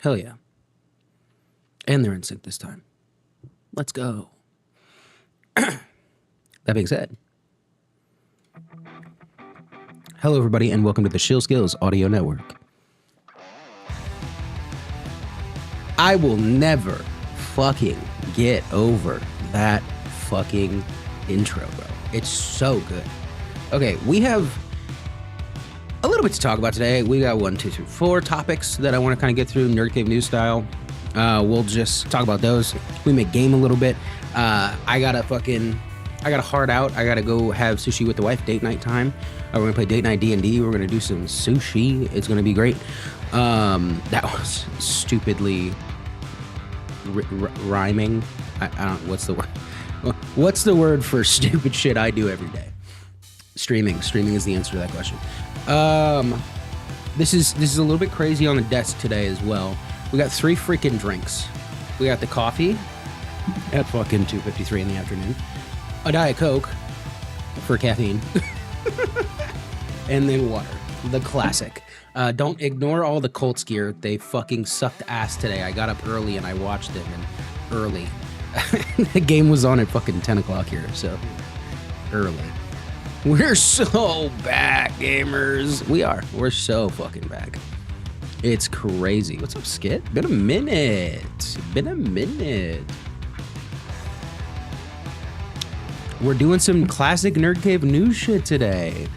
Hell yeah. And they're in sync this time. Let's go. That being said, hello everybody and welcome to the SchillzSkilllz audio network. I will never fucking get over that fucking intro, bro. It's so good. Okay, we have a little bit to talk about today. We got 1, 2, 3, 4 topics that I want to kind of get through, Nerd Cave news style. We'll just talk about those. We may game a little bit. I got a hard out. I gotta go have sushi with the wife, date night time. We're gonna play date night D&D. We're gonna do some sushi. It's gonna be great. That was stupidly rhyming. I don't, what's the word? What's the word for stupid shit I do every day? Streaming. Streaming is the answer to that question. This is a little bit crazy on the desk today as well. We got 3 freaking drinks. We got the coffee at fucking 2:53 in the afternoon, a Diet Coke for caffeine, and then water, the classic. Don't ignore all the Colts gear. They fucking sucked ass today. I got up early and I watched them, and early. The game was on at fucking 10 o'clock here, so early. We're so back, gamers. We are. We're so fucking back. It's crazy. What's up, Skit? Been a minute. We're doing some classic Nerd Cave news shit today.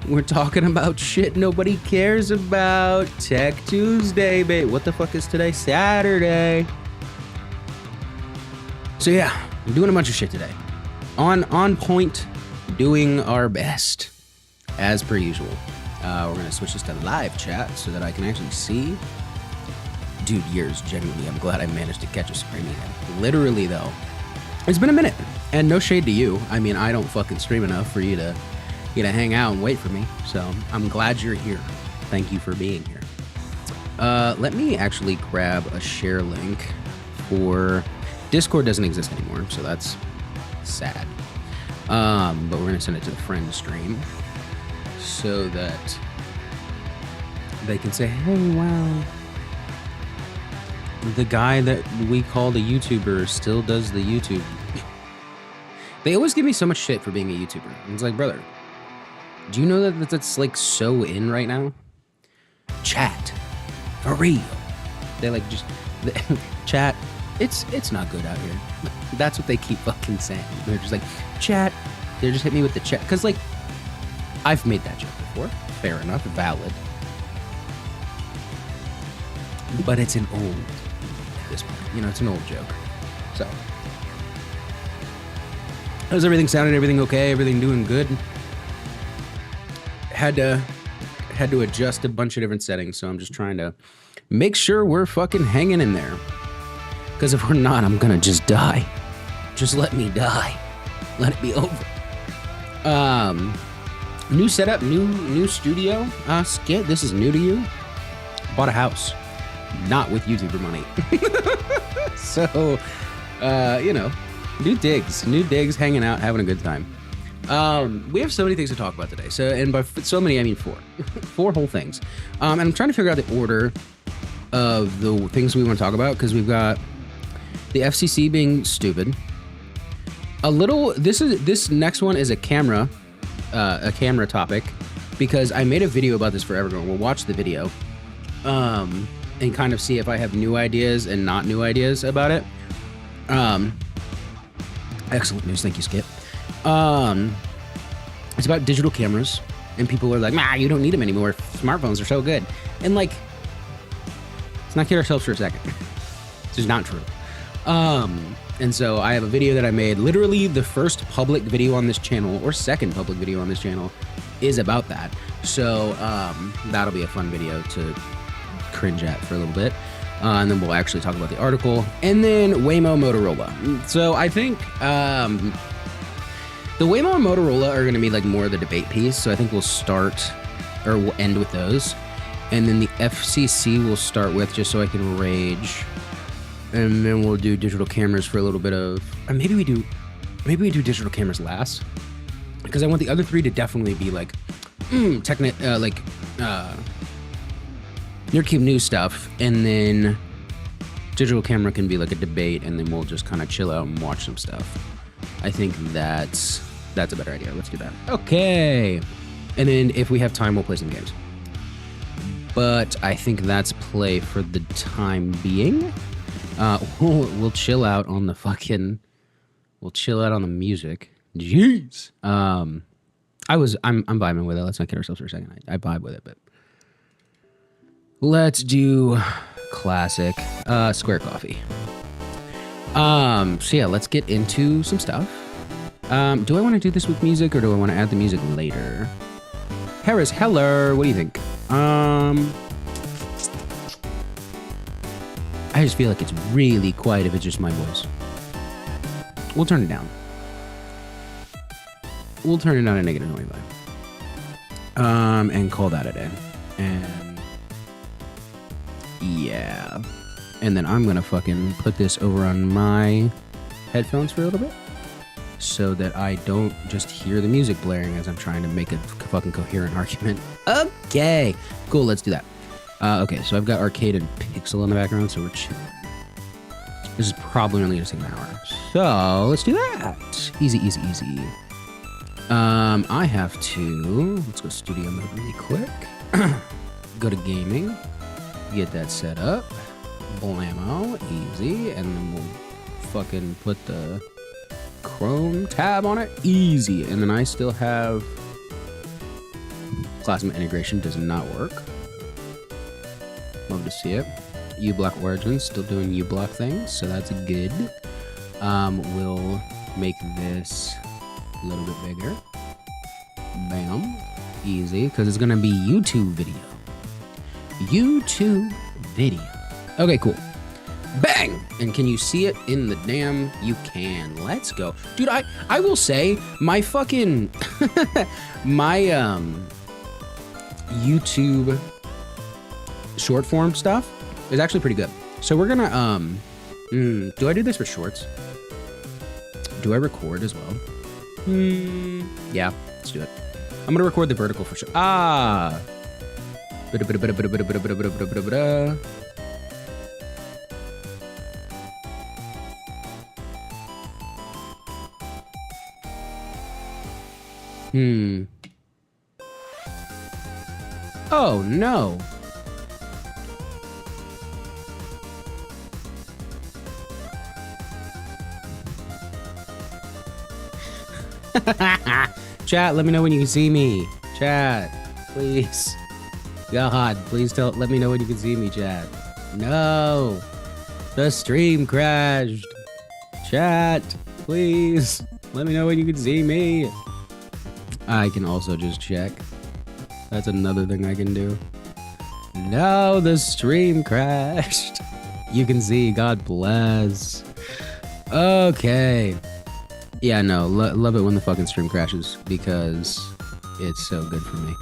We're talking about shit nobody cares about. Tech Tuesday, babe. What the fuck is today? Saturday. So yeah, I'm doing a bunch of shit today. On point, doing our best, as per usual. We're gonna switch this to live chat so that I can actually see. Dude, years, genuinely. I'm glad I managed to catch a stream again. Literally though, it's been a minute, and no shade to you. I mean, I don't fucking stream enough for you to hang out and wait for me. So I'm glad you're here. Thank you for being here. Let me actually grab a share link for Discord. Doesn't exist anymore, so that's sad. But we're gonna send it to the friend stream so that they can say, hey, wow, the guy that we call the YouTuber still does the YouTube. They always give me so much shit for being a YouTuber. And it's like, brother, do you know that that's like so in right now? Chat, for real. They like just, chat, it's not good out here. That's what they keep fucking saying. They're just like, chat. They just hit me with the chat. Because like, I've made that joke before. Fair enough, valid. But it's an old, at this point. You know, it's an old joke. So, how's everything sounding? Everything okay? Everything doing good? Had to adjust a bunch of different settings, so I'm just trying to make sure we're fucking hanging in there. Because if we're not, I'm gonna just die. Just let me die. Let it be over. New setup, new studio. Skit, this is new to you. Bought a house, not with YouTuber money. So, you know, new digs, hanging out, having a good time. We have so many things to talk about today. So, and by so many, I mean 4. 4 whole things. And I'm trying to figure out the order of the things we want to talk about, because we've got the FCC being stupid. This next one is a camera topic, because I made a video about this forever ago. We'll watch the video, and kind of see if I have new ideas and not new ideas about it. Excellent news, thank you, Skip. It's about digital cameras, and people are like, "Nah, you don't need them anymore. Smartphones are so good." And like, let's not kid ourselves for a second. This is not true. And so I have a video that I made, literally the first public video on this channel, or second public video on this channel, is about that. So that'll be a fun video to cringe at for a little bit. And then we'll actually talk about the article. And then Waymo, Motorola. So I think the Waymo and Motorola are going to be like more of the debate piece. So I think we'll start, or we'll end with those. And then the FCC we'll start with, just so I can rage. And then we'll do digital cameras for a little bit of, or maybe we do digital cameras last, because I want the other 3 to definitely be like, Or keep new stuff, and then digital camera can be like a debate, and then we'll just kind of chill out and watch some stuff. I think that's a better idea. Let's do that. Okay. And then if we have time, we'll play some games. But I think that's play for the time being. We'll chill out on the fucking... We'll chill out on the music. Jeez. I'm vibing with it. Let's not kid ourselves for a second. I vibe with it, but... Let's do classic Square Coffee. So yeah, let's get into some stuff. Do I want to do this with music, or do I want to add the music later? Harris, hello. What do you think? I just feel like it's really quiet if it's just my voice. We'll turn it down. We'll turn it down to negative 25. And call that a day. And yeah. And then I'm gonna fucking put this over on my headphones for a little bit, so that I don't just hear the music blaring as I'm trying to make a fucking coherent argument. Okay, cool, let's do that. Okay, so I've got Arcade and Pixel in the background, so we're chilling. This is probably only gonna take an hour. So let's do that. Easy, easy, easy. I have to, let's go studio mode really quick. Go to gaming, get that set up. Blammo, easy, and then we'll fucking put the Chrome tab on it, easy. And then I still have Classroom integration does not work. Love to see it. uBlock origins still doing uBlock things, so that's good. We'll make this a little bit bigger. Bam, easy, because it's gonna be YouTube video. YouTube video. Okay, cool. Bang! And can you see it in the damn... You can. Let's go. Dude, I will say, my fucking... my, YouTube short form stuff is actually pretty good. So we're gonna, do I do this for shorts? Do I record as well? Yeah, let's do it. I'm gonna record the vertical for sure. Ah! Oh, no. Chat, let me know when you can see me. Chat, please. God, please let me know when you can see me, chat. No. The stream crashed. Chat, please. Let me know when you can see me. I can also just check. That's another thing I can do. No, the stream crashed. You can see, God bless. Okay. Yeah, no, love it when the fucking stream crashes because it's so good for me.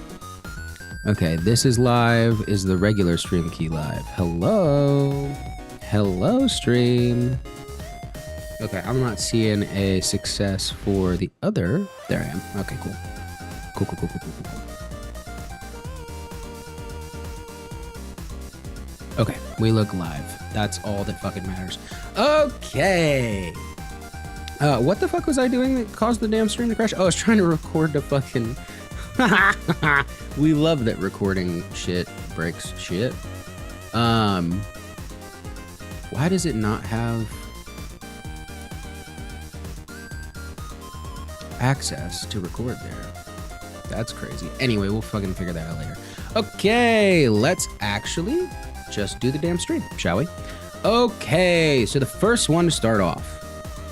Okay, this is live. Is the regular stream key live? Hello? Hello, stream. Okay, I'm not seeing a success for the other. There I am. Okay, cool. Cool. Okay, we look live. That's all that fucking matters. Okay. What the fuck was I doing that caused the damn stream to crash? Oh, I was trying to record the fucking... We love that recording shit breaks shit. Why does it not have access to record there? That's crazy. Anyway, we'll fucking figure that out later. Okay, let's actually just do the damn stream, shall we? Okay, so the first one to start off.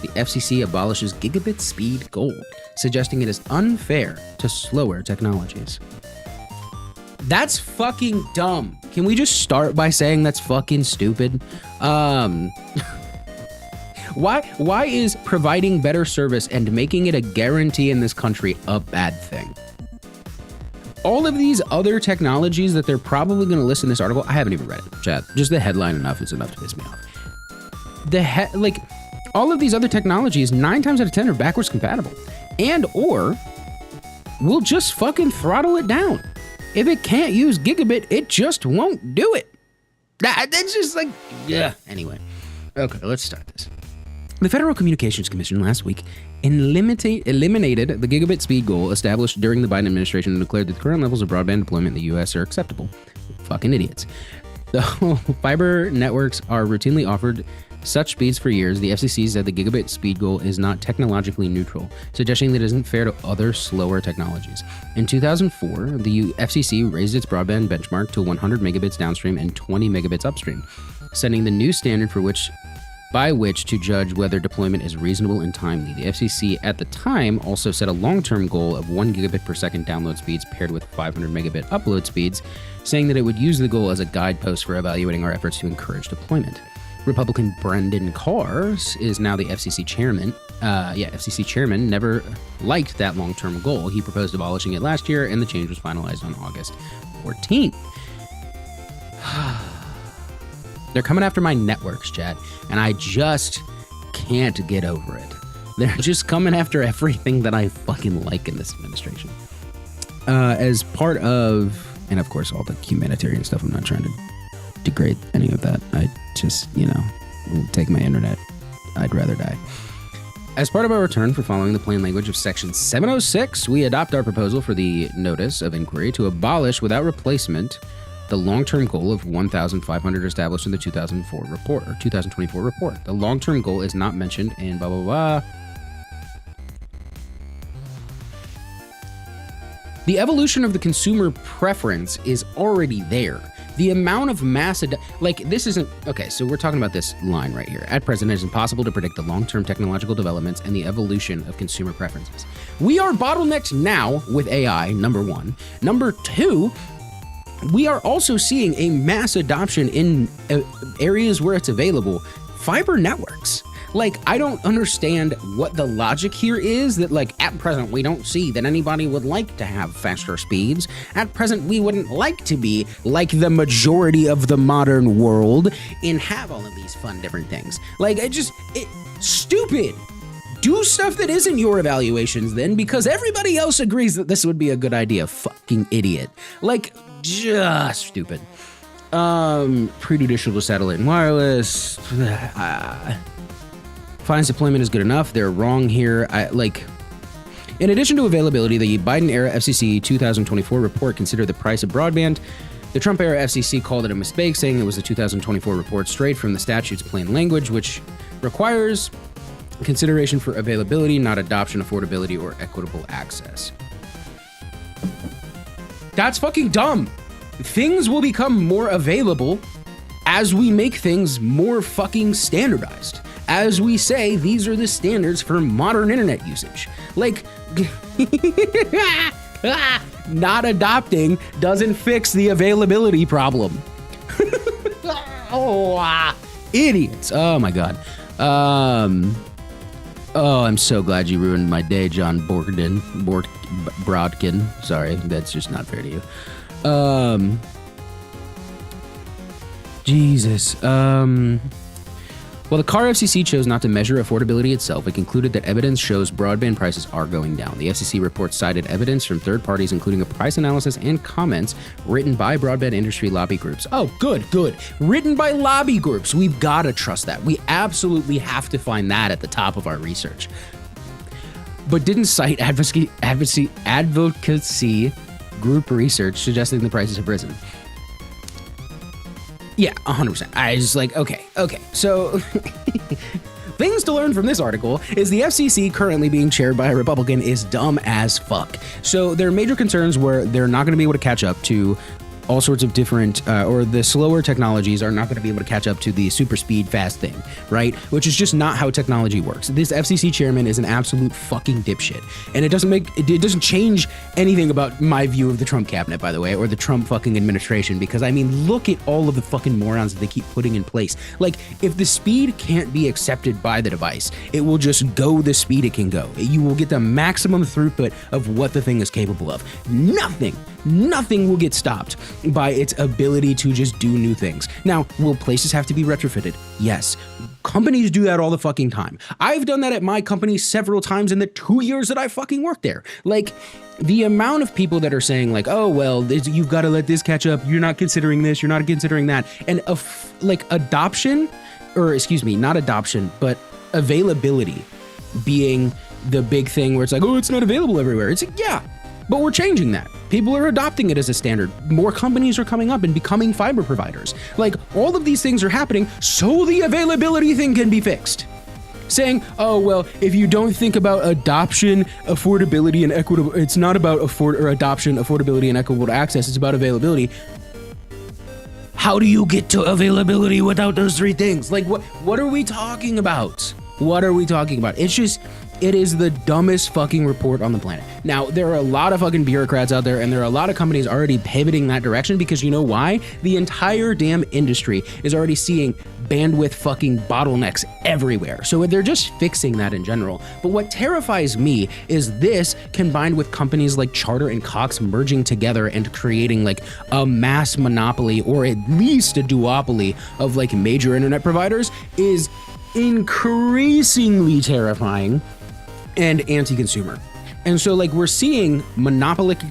The FCC abolishes gigabit speed gold, suggesting it is unfair to slower technologies. That's fucking dumb. Can we just start by saying that's fucking stupid? Why is providing better service and making it a guarantee in this country a bad thing? All of these other technologies that they're probably going to list in this article, I haven't even read it, chat. Just the headline is enough to piss me off. All of these other technologies, 9 times out of 10 are backwards compatible. And or we'll just fucking throttle it down. If it can't use gigabit, it just won't do it. That's just like, yeah. Anyway, okay, let's start this. The Federal Communications Commission last week eliminated the gigabit speed goal established during the Biden administration and declared that the current levels of broadband deployment in the U.S. are acceptable. Fucking idiots. The fiber networks are routinely offered such speeds for years. The FCC said the gigabit speed goal is not technologically neutral, suggesting that it isn't fair to other slower technologies. In 2004, the FCC raised its broadband benchmark to 100 megabits downstream and 20 megabits upstream, setting the new standard by which to judge whether deployment is reasonable and timely. The FCC at the time also set a long-term goal of 1 gigabit per second download speeds paired with 500 megabit upload speeds, saying that it would use the goal as a guidepost for evaluating our efforts to encourage deployment. Republican Brendan Carr is now the FCC chairman. FCC chairman never liked that long-term goal. He proposed abolishing it last year, and the change was finalized on August 14th. They're coming after my networks, chat, and I just can't get over it. They're just coming after everything that I fucking like in this administration. As part of, and of course, all the humanitarian stuff, I'm not trying to degrade any of that. I just, take my internet. I'd rather die. As part of our return for following the plain language of Section 706, we adopt our proposal for the notice of inquiry to abolish without replacement the long-term goal of 1,500 established in the 2024 report. The long-term goal is not mentioned in blah, blah, blah. The evolution of the consumer preference is already there. The amount of mass, this isn't, okay, so we're talking about this line right here. At present, it is impossible to predict the long-term technological developments and the evolution of consumer preferences. We are bottlenecked now with AI, number one. Number two, we are also seeing a mass adoption in areas where it's available. Fiber networks. I don't understand what the logic here is that, at present, we don't see that anybody would like to have faster speeds. At present, we wouldn't like to be like the majority of the modern world and have all of these fun different things. Stupid. Do stuff that isn't your evaluations then, because everybody else agrees that this would be a good idea. Fucking idiot. Just stupid. Pre-judicial satellite and wireless. Finance deployment is good enough. They're wrong here. In addition to availability, the Biden-era FCC 2024 report considered the price of broadband. The Trump-era FCC called it a mistake, saying it was the 2024 report straight from the statute's plain language, which requires consideration for availability, not adoption, affordability, or equitable access. That's fucking dumb. Things will become more available as we make things more fucking standardized. As we say, these are the standards for modern internet usage. Not adopting doesn't fix the availability problem. Idiots. Oh my God. I'm so glad you ruined my day, John Brodkin. Sorry, that's just not fair to you. Jesus. While the Carr FCC chose not to measure affordability itself, it concluded that evidence shows broadband prices are going down. The FCC report cited evidence from third parties, including a price analysis and comments written by broadband industry lobby groups. Oh, good. Written by lobby groups. We've got to trust that. We absolutely have to find that at the top of our research. But didn't cite advocacy group research suggesting the prices have risen. Yeah, 100%. I was okay. So, things to learn from this article is the FCC currently being chaired by a Republican is dumb as fuck. So, their major concerns were they're not going to be able to catch up to all sorts of different, or the slower technologies are not going to be able to catch up to the super speed fast thing, right? Which is just not how technology works. This FCC chairman is an absolute fucking dipshit. And it doesn't change anything about my view of the Trump cabinet, by the way, or the Trump fucking administration, because look at all of the fucking morons that they keep putting in place. If the speed can't be accepted by the device, it will just go the speed it can go. You will get the maximum throughput of what the thing is capable of. Nothing nothing will get stopped by its ability to just do new things. Now, will places have to be retrofitted? Yes. Companies do that all the fucking time. I've done that at my company several times in the 2 years that I fucking worked there. Like, the amount of people that are saying like, oh, well, you've got to let this catch up. You're not considering this. You're not considering that. And adoption, or excuse me, not adoption, but availability being the big thing where it's like, oh, it's not available everywhere. It's like, yeah, but we're changing that. People are adopting it as a standard. More companies are coming up and becoming fiber providers. Like, all of these things are happening so the availability thing can be fixed. Saying, oh, well, if you don't think about adoption, affordability, and equitable, it's not about adoption, affordability, and equitable access, it's about availability. How do you get to availability without those three things? Like, what are we talking about? What are we talking about? It is the dumbest fucking report on the planet. Now, there are a lot of fucking bureaucrats out there, and there are a lot of companies already pivoting that direction because you know why? The entire damn industry is already seeing bandwidth fucking bottlenecks everywhere. So they're just fixing that in general. But what terrifies me is this combined with companies like Charter and Cox merging together and creating like a mass monopoly or at least a duopoly of like major internet providers is increasingly terrifying and anti-consumer. And so like we're seeing monopolies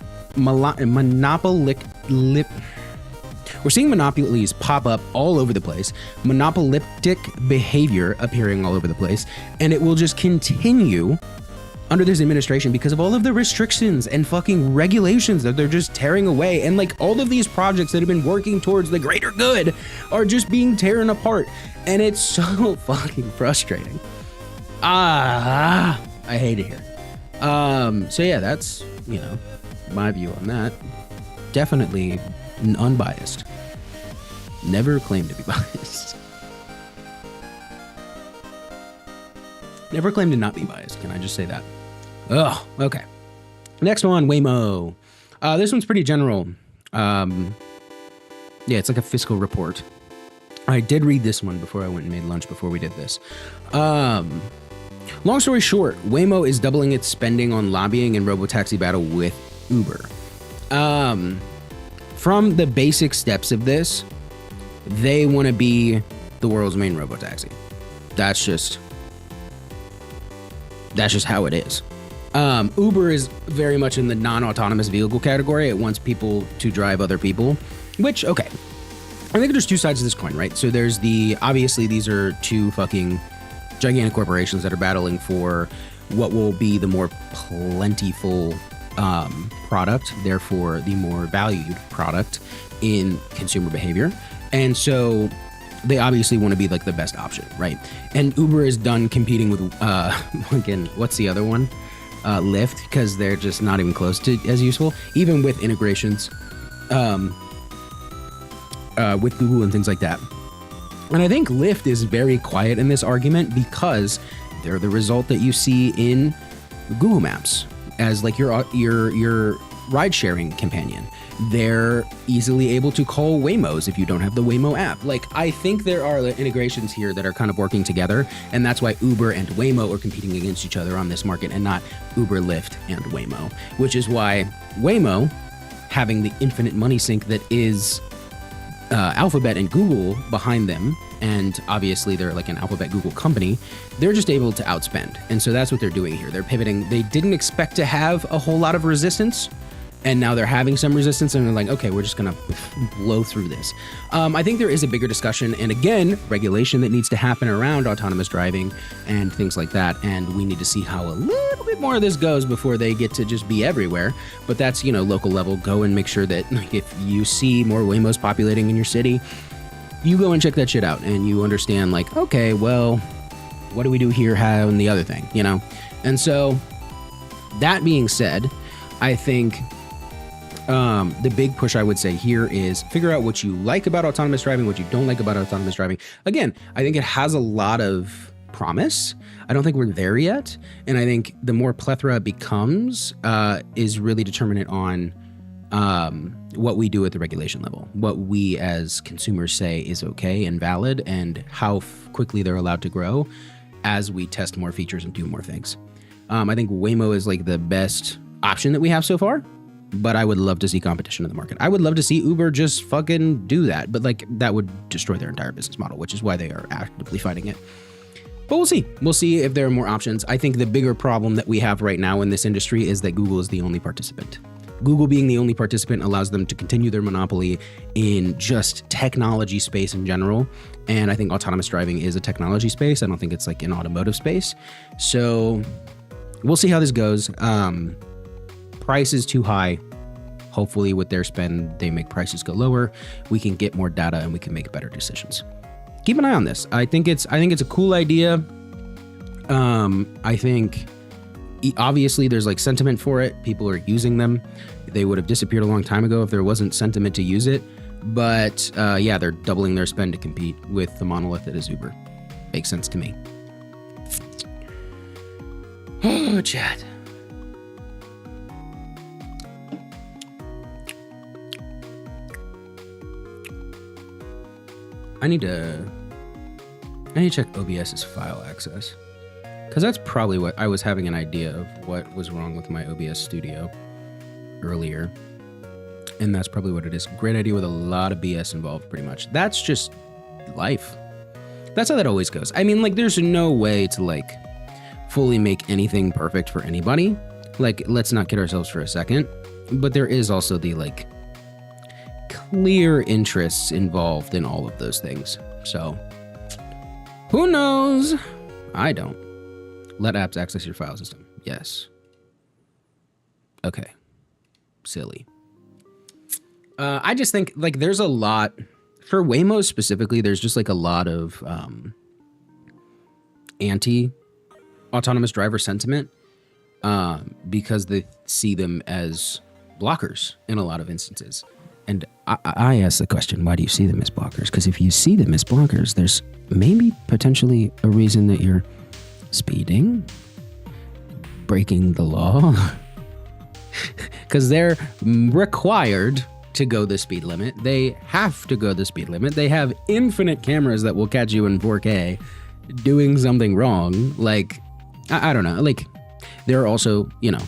pop up all over the place, monopolistic behavior appearing all over the place, and it will just continue under this administration because of all of the restrictions and fucking regulations that they're just tearing away. And like all of these projects that have been working towards the greater good are just being torn apart. And it's so fucking frustrating. I hate it here. So yeah, that's, you know, my view on that. Definitely unbiased. Never claimed to be biased. Never claimed to not be biased. Can I just say that? Oh, okay. Next one, Waymo. This one's pretty general. Yeah, it's like a fiscal report. I did read this one before I went and made lunch before we did this. Long story short, Waymo is doubling its spending on lobbying and robotaxi battle with Uber. From the basic steps of this, they want to be the world's main robotaxi. That's just how it is. Uber is very much in the non-autonomous vehicle category. It wants people to drive other people, which, okay. I think there's two sides to this coin, right? So there's obviously these are two fucking gigantic corporations that are battling for what will be the more plentiful product, therefore the more valued product in consumer behavior. And so they obviously want to be like the best option, right? And Uber is done competing with, again, what's the other one? Lyft, because they're just not even close to as useful, even with integrations with Google and things like that. And I think Lyft is very quiet in this argument because they're the result that you see in Google Maps as like your ride-sharing companion. They're easily able to call Waymos if you don't have the Waymo app. Like, I think there are integrations here that are kind of working together, and that's why Uber and Waymo are competing against each other on this market and not Uber, Lyft, and Waymo, which is why Waymo, having the infinite money sink that is Alphabet and Google behind them, and obviously they're like an Alphabet Google company, they're just able to outspend. And so that's what they're doing here. They're pivoting. They didn't expect to have a whole lot of resistance, and now they're having some resistance, and they're like, okay, we're just gonna blow through this. I think there is a bigger discussion, and again, regulation that needs to happen around autonomous driving and things like that, and we need to see how a little bit more of this goes before they get to just be everywhere. But that's, you know, local level. Go and make sure that, like, if you see more Waymos populating in your city, you go and check that shit out, and you understand, like, okay, well, what do we do here, how, and the other thing, you know? And so, that being said, I think the big push I would say here is figure out what you like about autonomous driving, what you don't like about autonomous driving. Again, I think it has a lot of promise. I don't think we're there yet. And I think the more plethora it becomes is really determinant on what we do at the regulation level, what we as consumers say is okay and valid, and how quickly they're allowed to grow as we test more features and do more things. I think Waymo is like the best option that we have so far. but I would love to see competition in the market. I would love to see Uber just fucking do that, but like that would destroy their entire business model, which is why they are actively fighting it. But we'll see. We'll see if there are more options. I think the bigger problem that we have right now in this industry is that Google is the only participant. Google being the only participant allows them to continue their monopoly in just technology space in general. And I think autonomous driving is a technology space. I don't think it's like an automotive space. So we'll see how this goes. Price is too high. Hopefully with their spend, they make prices go lower. We can get more data and we can make better decisions. Keep an eye on this. I think it's a cool idea. I think obviously there's like sentiment for it. People are using them. They would have disappeared a long time ago if there wasn't sentiment to use it. But yeah, they're doubling their spend to compete with the monolith that is Uber. Makes sense to me. Oh, chat. I need to check OBS's file access, because that's probably what I was having an idea of what was wrong with my OBS studio earlier. And that's probably what it is. Great idea with a lot of BS involved, pretty much. That's just life. That's how that always goes. I mean, like, there's no way to like fully make anything perfect for anybody. Like, let's not kid ourselves for a second. But there is also the like clear interests involved in all of those things. So who knows? I don't. Let apps access your file system. Yes. Okay. Silly. I just think like there's a lot for Waymo specifically. There's just like a lot of anti-autonomous driver sentiment because they see them as blockers in a lot of instances. And I ask the question, why do you see them as blockers? Because if you see them as blockers, there's maybe potentially a reason that you're speeding, breaking the law, because they're required to go the speed limit. They have to go the speed limit. They have infinite cameras that will catch you in 4K doing something wrong. Like, I don't know. Like, there are also, you know,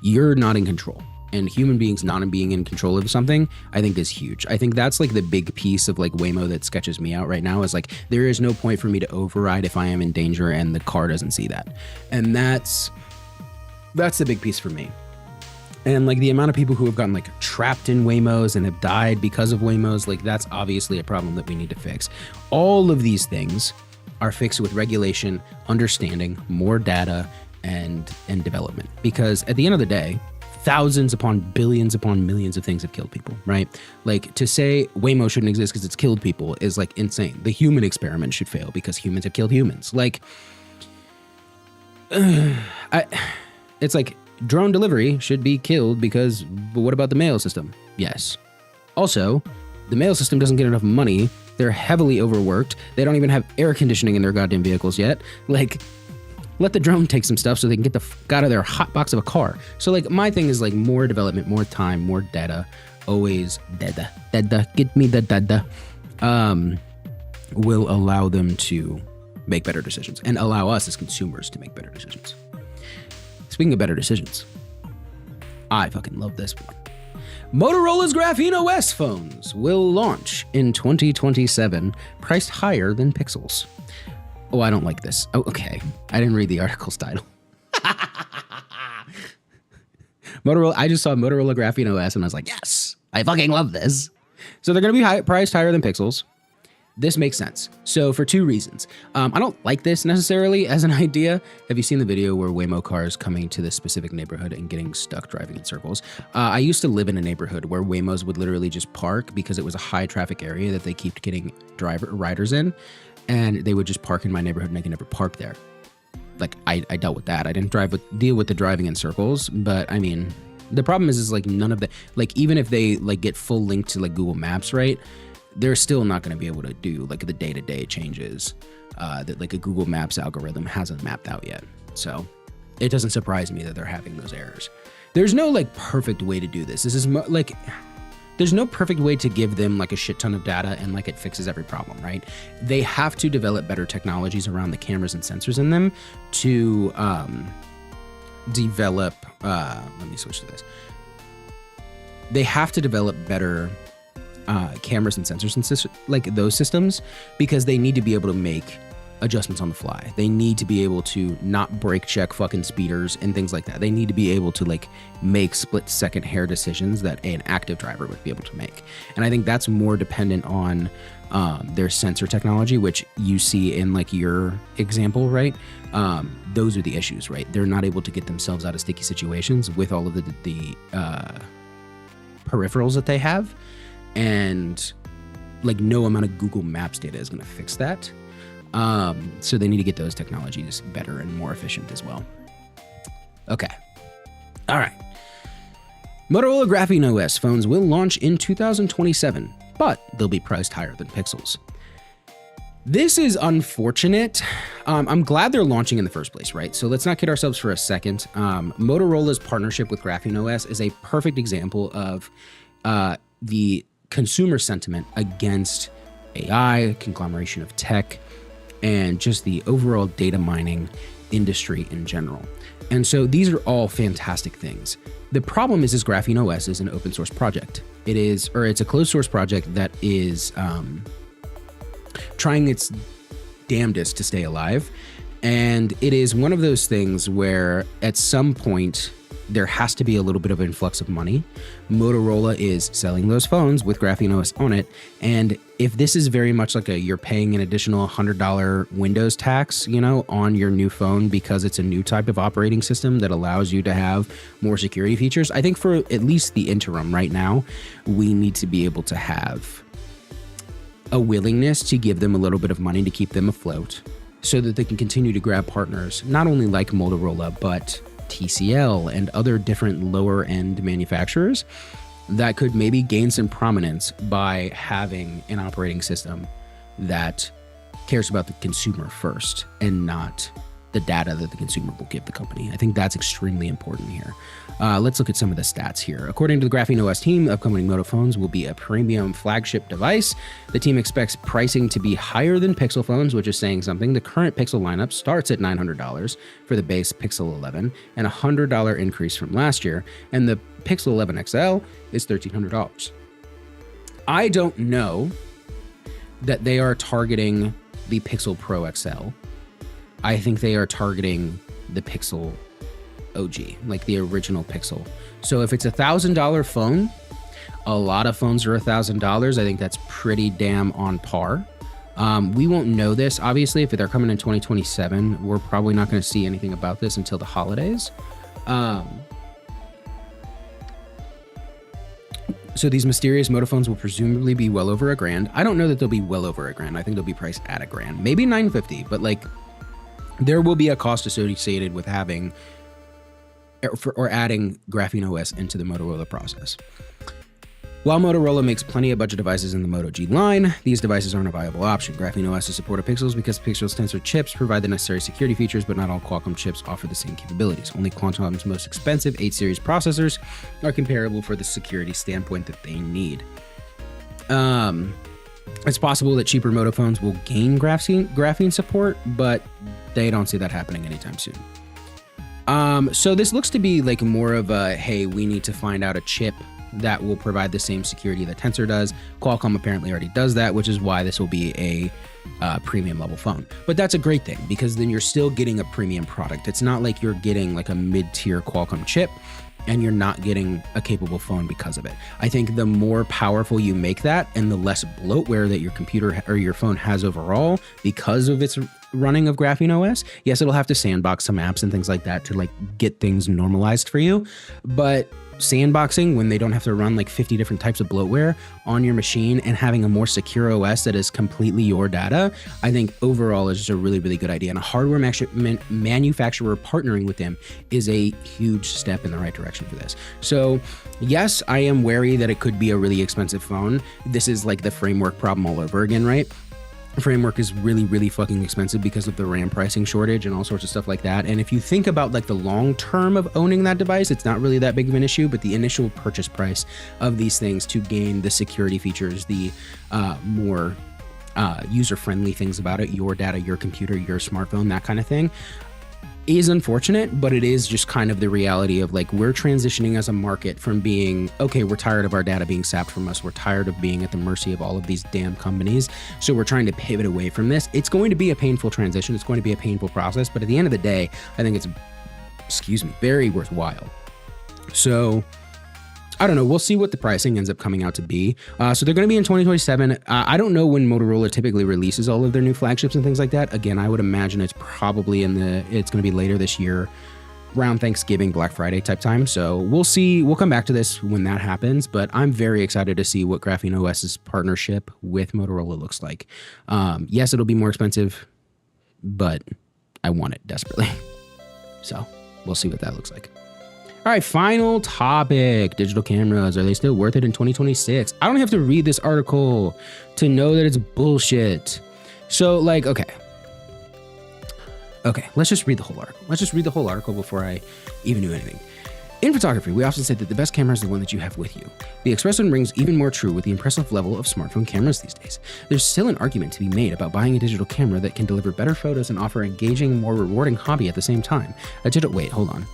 you're not in control. And human beings not being in control of something, I think is huge. I think that's like the big piece of like Waymo that sketches me out right now is like, there is no point for me to override if I am in danger and the car doesn't see that. And that's the big piece for me. And like the amount of people who have gotten like trapped in Waymos and have died because of Waymos, like that's obviously a problem that we need to fix. All of these things are fixed with regulation, understanding, more data, and development. Because at the end of the day, thousands upon billions upon millions of things have killed people, right? Like to say Waymo shouldn't exist because it's killed people is like insane. The human experiment should fail because humans have killed humans. Like, it's like drone delivery should be killed because, but what about the mail system? Yes. Also, the mail system doesn't get enough money. They're heavily overworked. They don't even have air conditioning in their goddamn vehicles yet. Like, let the drone take some stuff so they can get the fuck out of their hot box of a car. So like my thing is like more development, more time, more data, always data, get me the data, will allow them to make better decisions and allow us as consumers to make better decisions. Speaking of better decisions, I fucking love this one. Motorola's Graphene OS phones will launch in 2027, priced higher than Pixels. Oh, I don't like this. Oh, okay. I didn't read the article's title. Motorola. I just saw Motorola Graphene OS and I was like, yes, I fucking love this. So they're going to be priced higher than Pixels. This makes sense. So for two reasons. I don't like this necessarily as an idea. Have you seen the video where Waymo cars coming to this specific neighborhood and getting stuck driving in circles? I used to live in a neighborhood where Waymos would literally just park because it was a high traffic area that they keep getting riders in. And they would just park in my neighborhood and I could never park there. Like I dealt with that. I didn't deal with the driving in circles, but I mean, the problem is like none of the, like even if they like get full link to like Google Maps, right? They're still not going to be able to do like the day-to-day changes that like a Google Maps algorithm hasn't mapped out yet. So it doesn't surprise me that they're having those errors. There's no like perfect way to do this. This is like, there's no perfect way to give them like a shit ton of data and like it fixes every problem, right? They have to develop better technologies around the cameras and sensors in them to develop, let me switch to this, they have to develop better cameras and sensors and like those systems, because they need to be able to make adjustments on the fly. They need to be able to not brake check fucking speeders and things like that. They need to be able to like make split-second hair decisions that an active driver would be able to make. And I think that's more dependent on their sensor technology, which you see in like your example, right? Those are the issues, right? They're not able to get themselves out of sticky situations with all of the peripherals that they have. And like no amount of Google Maps data is going to fix that. So they need to get those technologies better and more efficient as well. Okay. All right. Motorola Graphene OS phones will launch in 2027, but they'll be priced higher than Pixels. This is unfortunate. I'm glad they're launching in the first place, right? So let's not kid ourselves for a second. Motorola's partnership with Graphene OS is a perfect example of the consumer sentiment against AI, conglomeration of tech, and just the overall data mining industry in general. And so these are all fantastic things. The problem is Graphene OS is an open source project. It's a closed source project that is trying its damnedest to stay alive. And it is one of those things where at some point there has to be a little bit of influx of money. Motorola is selling those phones with Graphene OS on it. And if this is very much like you're paying an additional $100 Windows tax, on your new phone because it's a new type of operating system that allows you to have more security features, I think for at least the interim right now, we need to be able to have a willingness to give them a little bit of money to keep them afloat so that they can continue to grab partners, not only like Motorola, but TCL and other different lower end manufacturers that could maybe gain some prominence by having an operating system that cares about the consumer first and not the data that the consumer will give the company. I think that's extremely important here. Let's look at some of the stats here. According to the Graphene OS team, upcoming Moto phones will be a premium flagship device. The team expects pricing to be higher than Pixel phones, which is saying something. The current Pixel lineup starts at $900 for the base Pixel 11 and a $100 increase from last year. And the Pixel 11 XL is $1,300. I don't know that they are targeting the Pixel Pro XL. I think they are targeting the Pixel OG, like the original Pixel. So if it's $1,000 phone, a lot of phones are $1,000. I think that's pretty damn on par. We won't know this. Obviously, if they're coming in 2027, we're probably not going to see anything about this until the holidays. So these mysterious Moto phones will presumably be well over $1,000. I don't know that they'll be well over $1,000. I think they'll be priced at $1,000, maybe $950, but like there will be a cost associated with having or adding Graphene OS into the Motorola process. While Motorola makes plenty of budget devices in the Moto G line, these devices aren't a viable option. Graphene OS is supported Pixels because Pixel's tensor chips provide the necessary security features, but not all Qualcomm chips offer the same capabilities. Only Qualcomm's most expensive 8 series processors are comparable for the security standpoint that they need. It's possible that cheaper Moto phones will gain graphene support, but they don't see that happening anytime soon. So this looks to be like more of a, hey, we need to find out a chip that will provide the same security that Tensor does. Qualcomm apparently already does that, which is why this will be a premium level phone. But that's a great thing because then you're still getting a premium product. It's not like you're getting like a mid-tier Qualcomm chip and you're not getting a capable phone because of it. I think the more powerful you make that and the less bloatware that your computer or your phone has overall because of its running of Graphene OS, yes, it'll have to sandbox some apps and things like that to like get things normalized for you. But sandboxing when they don't have to run like 50 different types of bloatware on your machine and having a more secure OS that is completely your data, I think overall is just a really, really good idea. And a hardware manufacturer partnering with them is a huge step in the right direction for this. So yes, I am wary that it could be a really expensive phone. This is like the framework problem all over again, right? Framework is really, really fucking expensive because of the RAM pricing shortage and all sorts of stuff like that. And if you think about like the long term of owning that device, it's not really that big of an issue, but the initial purchase price of these things to gain the security features, the more user-friendly things about it, your data, your computer, your smartphone, that kind of thing, is unfortunate, but it is just kind of the reality of like, we're transitioning as a market from being, okay, we're tired of our data being sapped from us. We're tired of being at the mercy of all of these damn companies. So we're trying to pivot away from this. It's going to be a painful transition. It's going to be a painful process, but at the end of the day, I think it's, very worthwhile. So I don't know. We'll see what the pricing ends up coming out to be. So they're going to be in 2027. I don't know when Motorola typically releases all of their new flagships and things like that. Again, I would imagine it's probably it's going to be later this year, around Thanksgiving, Black Friday type time. So we'll see. We'll come back to this when that happens, but I'm very excited to see what Graphene OS's partnership with Motorola looks like. Yes, it'll be more expensive, but I want it desperately. So we'll see what that looks like. All right, final topic, digital cameras. Are they still worth it in 2026? I don't have to read this article to know that it's bullshit. So like, okay, let's just read the whole article. Let's just read the whole article before I even do anything. In photography, we often say that the best camera is the one that you have with you. The expression rings even more true with the impressive level of smartphone cameras these days. There's still an argument to be made about buying a digital camera that can deliver better photos and offer an engaging, more rewarding hobby at the same time. Wait, hold on.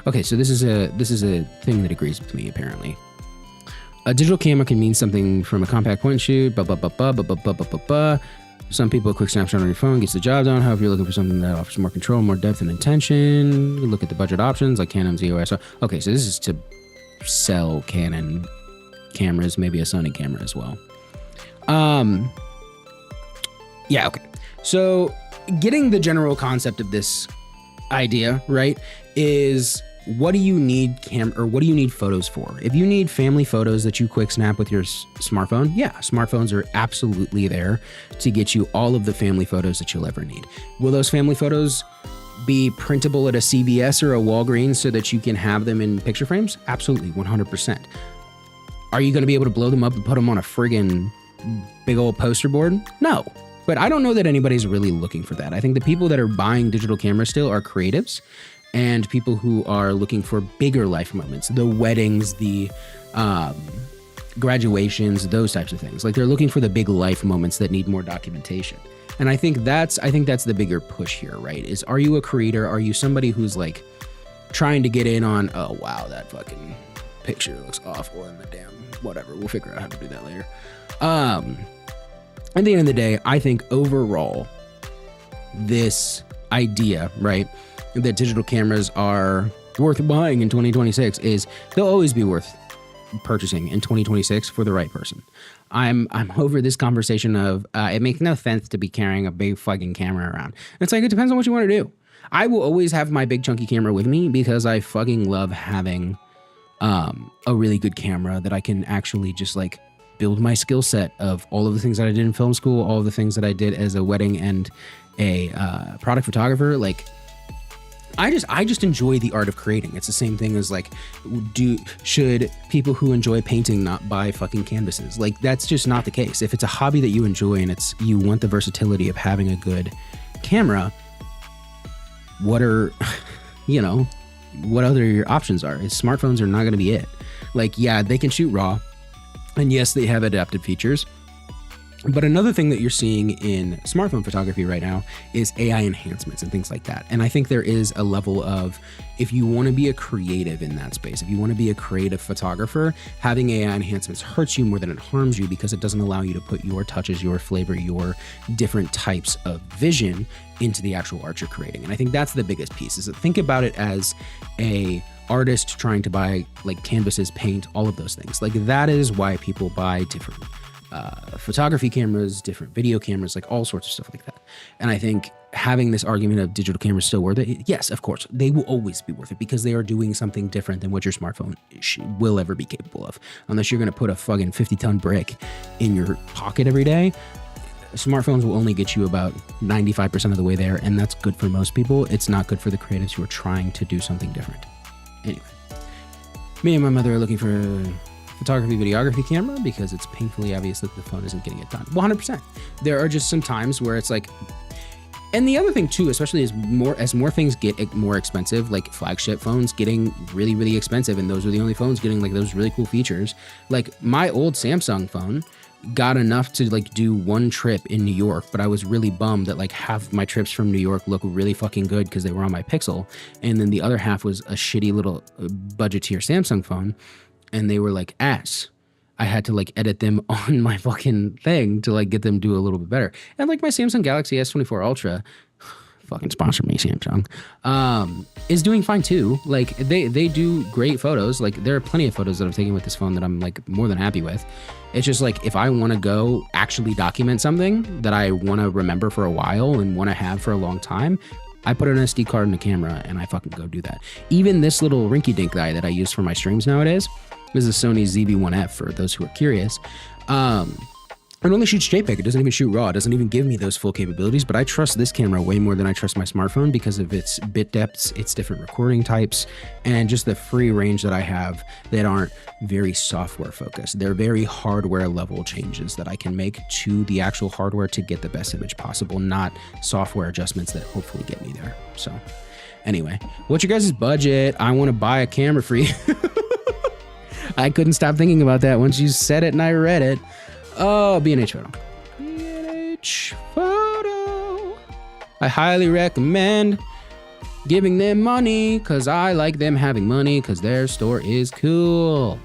Okay, so this is a thing that agrees with me, apparently. A digital camera can mean something from a compact point and shoot, Some people, a quick snapshot on your phone gets the job done. However, you're looking for something that offers more control, more depth and intention. You look at the budget options like Canon, EOS. Okay, so this is to sell Canon cameras, maybe a Sony camera as well. Yeah, okay. So getting the general concept of this idea, right, is what do you need what do you need photos for? If you need family photos that you quick snap with your smartphone, yeah, smartphones are absolutely there to get you all of the family photos that you'll ever need. Will those family photos be printable at a CVS or a Walgreens so that you can have them in picture frames? Absolutely, 100%. Are you going to be able to blow them up and put them on a friggin' big old poster board? No. But I don't know that anybody's really looking for that. I think the people that are buying digital cameras still are creatives and people who are looking for bigger life moments, the weddings, the graduations, those types of things. Like they're looking for the big life moments that need more documentation. And I think that's the bigger push here, right? Is, are you a creator? Are you somebody who's like trying to get in on, oh wow, that fucking picture looks awful in the damn whatever. We'll figure out how to do that later. At the end of the day, I think overall, this idea, right, that digital cameras are worth buying in 2026 is they'll always be worth purchasing in 2026 for the right person. I'm over this conversation of it makes no sense to be carrying a big fucking camera around. It's like, it depends on what you want to do. I will always have my big chunky camera with me because I fucking love having a really good camera that I can actually just like build my skill set of all of the things that I did in film school, all of the things that I did as a wedding and a product photographer. Like, I just enjoy the art of creating. It's the same thing as like, should people who enjoy painting not buy fucking canvases? Like, that's just not the case. If it's a hobby that you enjoy and you want the versatility of having a good camera, what other your options are? Smartphones are not going to be it. Like, yeah, they can shoot RAW. And yes, they have adaptive features. But another thing that you're seeing in smartphone photography right now is AI enhancements and things like that. And I think there is a level of, if you want to be a creative in that space, if you want to be a creative photographer, having AI enhancements hurts you more than it harms you because it doesn't allow you to put your touches, your flavor, your different types of vision into the actual art you're creating. And I think that's the biggest piece, is that think about it as a artist trying to buy like canvases, paint, all of those things. Like, that is why people buy different photography cameras, different video cameras, like all sorts of stuff like that. And I think having this argument of digital cameras still worth it, yes, of course, they will always be worth it because they are doing something different than what your smartphone will ever be capable of. Unless you're going to put a fucking 50-ton brick in your pocket every day, smartphones will only get you about 95% of the way there, and that's good for most people. It's not good for the creatives who are trying to do something different. Anyway, me and my mother are looking for a photography, videography camera because it's painfully obvious that the phone isn't getting it done. 100%. There are just some times where it's like, and the other thing too, especially as more things get more expensive, like flagship phones getting really, really expensive, and those are the only phones getting like those really cool features. Like my old Samsung phone, got enough to like do one trip in New York, but I was really bummed that like half my trips from New York look really fucking good because they were on my Pixel, and then the other half was a shitty little budget-tier Samsung phone, and they were like ass. I had to like edit them on my fucking thing to like get them do a little bit better. And like my Samsung Galaxy S24 Ultra, fucking sponsor me, Samsung, is doing fine too. Like they do great photos. Like there are plenty of photos that I've taken with this phone that I'm like more than happy with. It's just like if I want to go actually document something that I want to remember for a while and want to have for a long time, I put an SD card in the camera and I fucking go do that. Even this little rinky-dink guy that I use for my streams nowadays is a Sony ZV-1F for those who are curious. It only shoots JPEG. It doesn't even shoot RAW. It doesn't even give me those full capabilities, but I trust this camera way more than I trust my smartphone because of its bit depths, its different recording types, and just the free range that I have that aren't very software focused. They're very hardware level changes that I can make to the actual hardware to get the best image possible, not software adjustments that hopefully get me there. So anyway, what's your guys' budget? I want to buy a camera for you. I couldn't stop thinking about that once you said it and I read it. Oh, B&H Photo. B&H Photo. I highly recommend giving them money because I like them having money because their store is cool.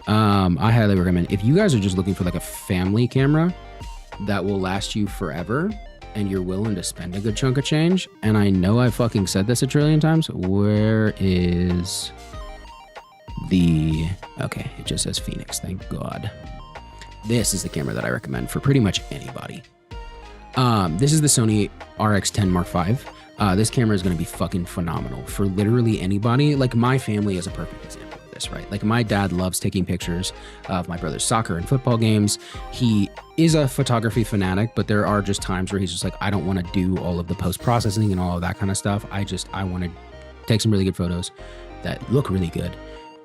I highly recommend, if you guys are just looking for like a family camera that will last you forever and you're willing to spend a good chunk of change, and I know I fucking said this a trillion times, where is the... Okay, it just says Phoenix, thank God. This is the camera that I recommend for pretty much anybody. This is the Sony RX10 Mark V. This camera is going to be fucking phenomenal for literally anybody. Like my family is a perfect example of this, right? Like my dad loves taking pictures of my brother's soccer and football games. He is a photography fanatic, but there are just times where he's just like, I don't want to do all of the post-processing and all of that kind of stuff. I want to take some really good photos that look really good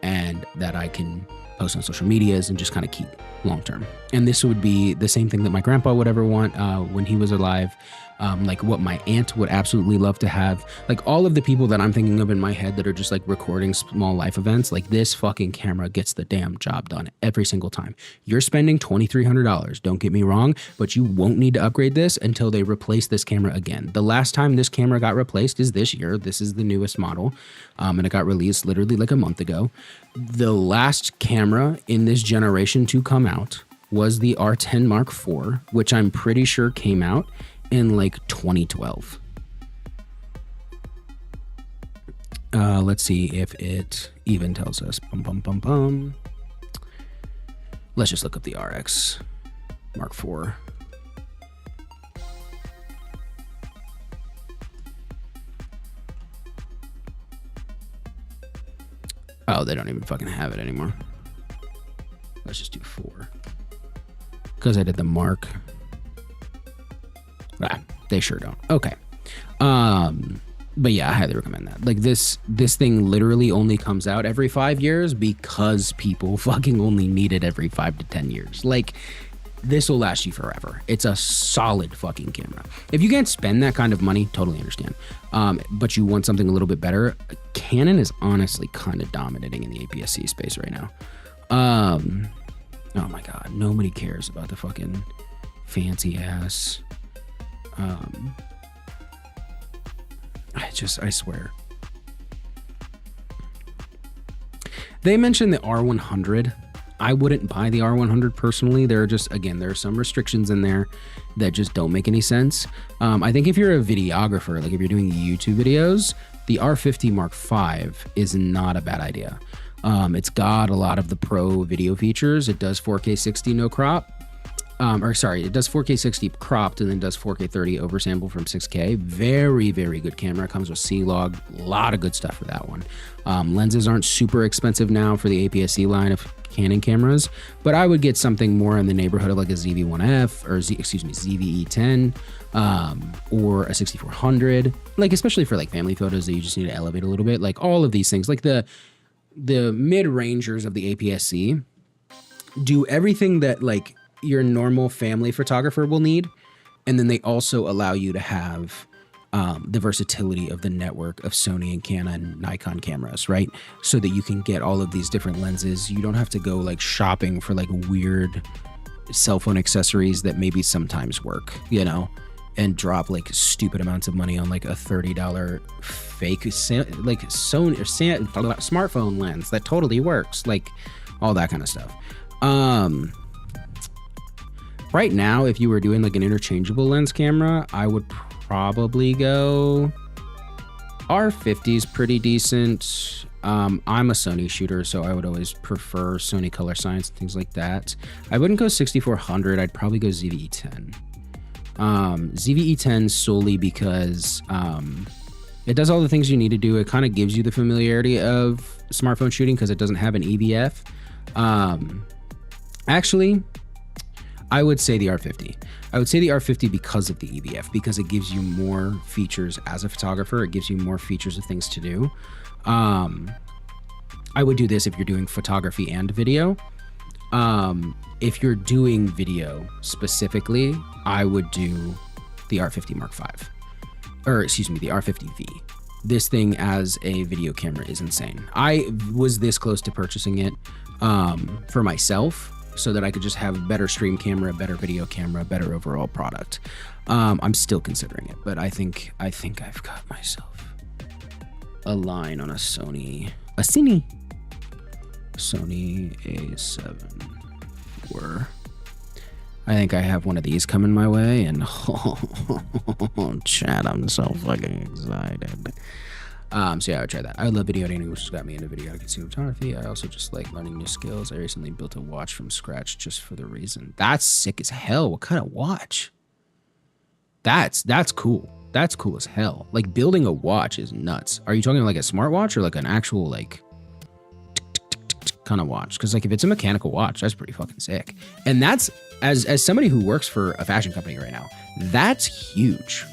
and that I can post on social medias and just kind of keep long term. And this would be the same thing that my grandpa would ever want when he was alive. Like what my aunt would absolutely love to have. Like all of the people that I'm thinking of in my head that are just like recording small life events, like this fucking camera gets the damn job done every single time. You're spending $2,300, don't get me wrong, but you won't need to upgrade this until they replace this camera again. The last time this camera got replaced is this year. This is the newest model, and it got released literally like a month ago. The last camera in this generation to come out was the R10 Mark IV, which I'm pretty sure came out in like 2012. Let's see if it even tells us. Let's just look up the RX Mark IV. Oh, they don't even fucking have it anymore. Let's just do 4. Because I did the Mark. Ah, they sure don't. Okay. But yeah, I highly recommend that. Like this thing literally only comes out every 5 years because people fucking only need it every 5 to 10 years. Like this will last you forever. It's a solid fucking camera. If you can't spend that kind of money, totally understand. But you want something a little bit better, Canon is honestly kind of dominating in the APS-C space right now. Oh my God, nobody cares about the fucking fancy ass. I swear. They mentioned the R100. I wouldn't buy the R100 personally. There are some restrictions in there that just don't make any sense. I think if you're a videographer, like if you're doing YouTube videos, the R50 Mark V is not a bad idea. It's got a lot of the pro video features. It does 4K 60 no crop. It does 4K 60 cropped and then does 4K 30 oversample from 6K. Very, very good camera. Comes with C-Log. A lot of good stuff for that one. Lenses aren't super expensive now for the APS-C line of Canon cameras, but I would get something more in the neighborhood of like a ZV-1F or ZV-E10 or a 6400. Like especially for like family photos that you just need to elevate a little bit. Like all of these things, like the mid-rangers of the APS-C do everything that like your normal family photographer will need, and then they also allow you to have the versatility of the network of Sony and Canon, Nikon cameras, right? So that you can get all of these different lenses. You don't have to go like shopping for like weird cell phone accessories that maybe sometimes work, you know, and drop like stupid amounts of money on like a $30 fake like Sony or smartphone lens that totally works, like all that kind of stuff. Right now, if you were doing like an interchangeable lens camera, I would probably go R50 is pretty decent. I'm a Sony shooter, so I would always prefer Sony color science and things like that. I wouldn't go 6400. I'd probably go ZVE10. ZVE10 solely because it does all the things you need to do. It kind of gives you the familiarity of smartphone shooting because it doesn't have an EVF. Actually, I would say the R50. I would say the R50 because of the EVF, because it gives you more features as a photographer. It gives you more features of things to do. I would do this if you're doing photography and video. If you're doing video specifically, I would do the R50 Mark V, or excuse me, the R50V. This thing as a video camera is insane. I was this close to purchasing it for myself so that I could just have a better stream camera, better video camera, better overall product. I'm still considering it, but I think I've got myself a line on a Sony A7 IV. I think I have one of these coming my way, and oh, Chad, I'm so fucking excited. So yeah, I would try that. I love video editing, which has got me into video and photography. I also just like learning new skills. I recently built a watch from scratch just for the reason. That's sick as hell. What kind of watch? That's cool. That's cool as hell. Like, building a watch is nuts. Are you talking like a smartwatch or like an actual like kind of watch? Because like if it's a mechanical watch, that's pretty fucking sick. And that's, as somebody who works for a fashion company right now, that's huge.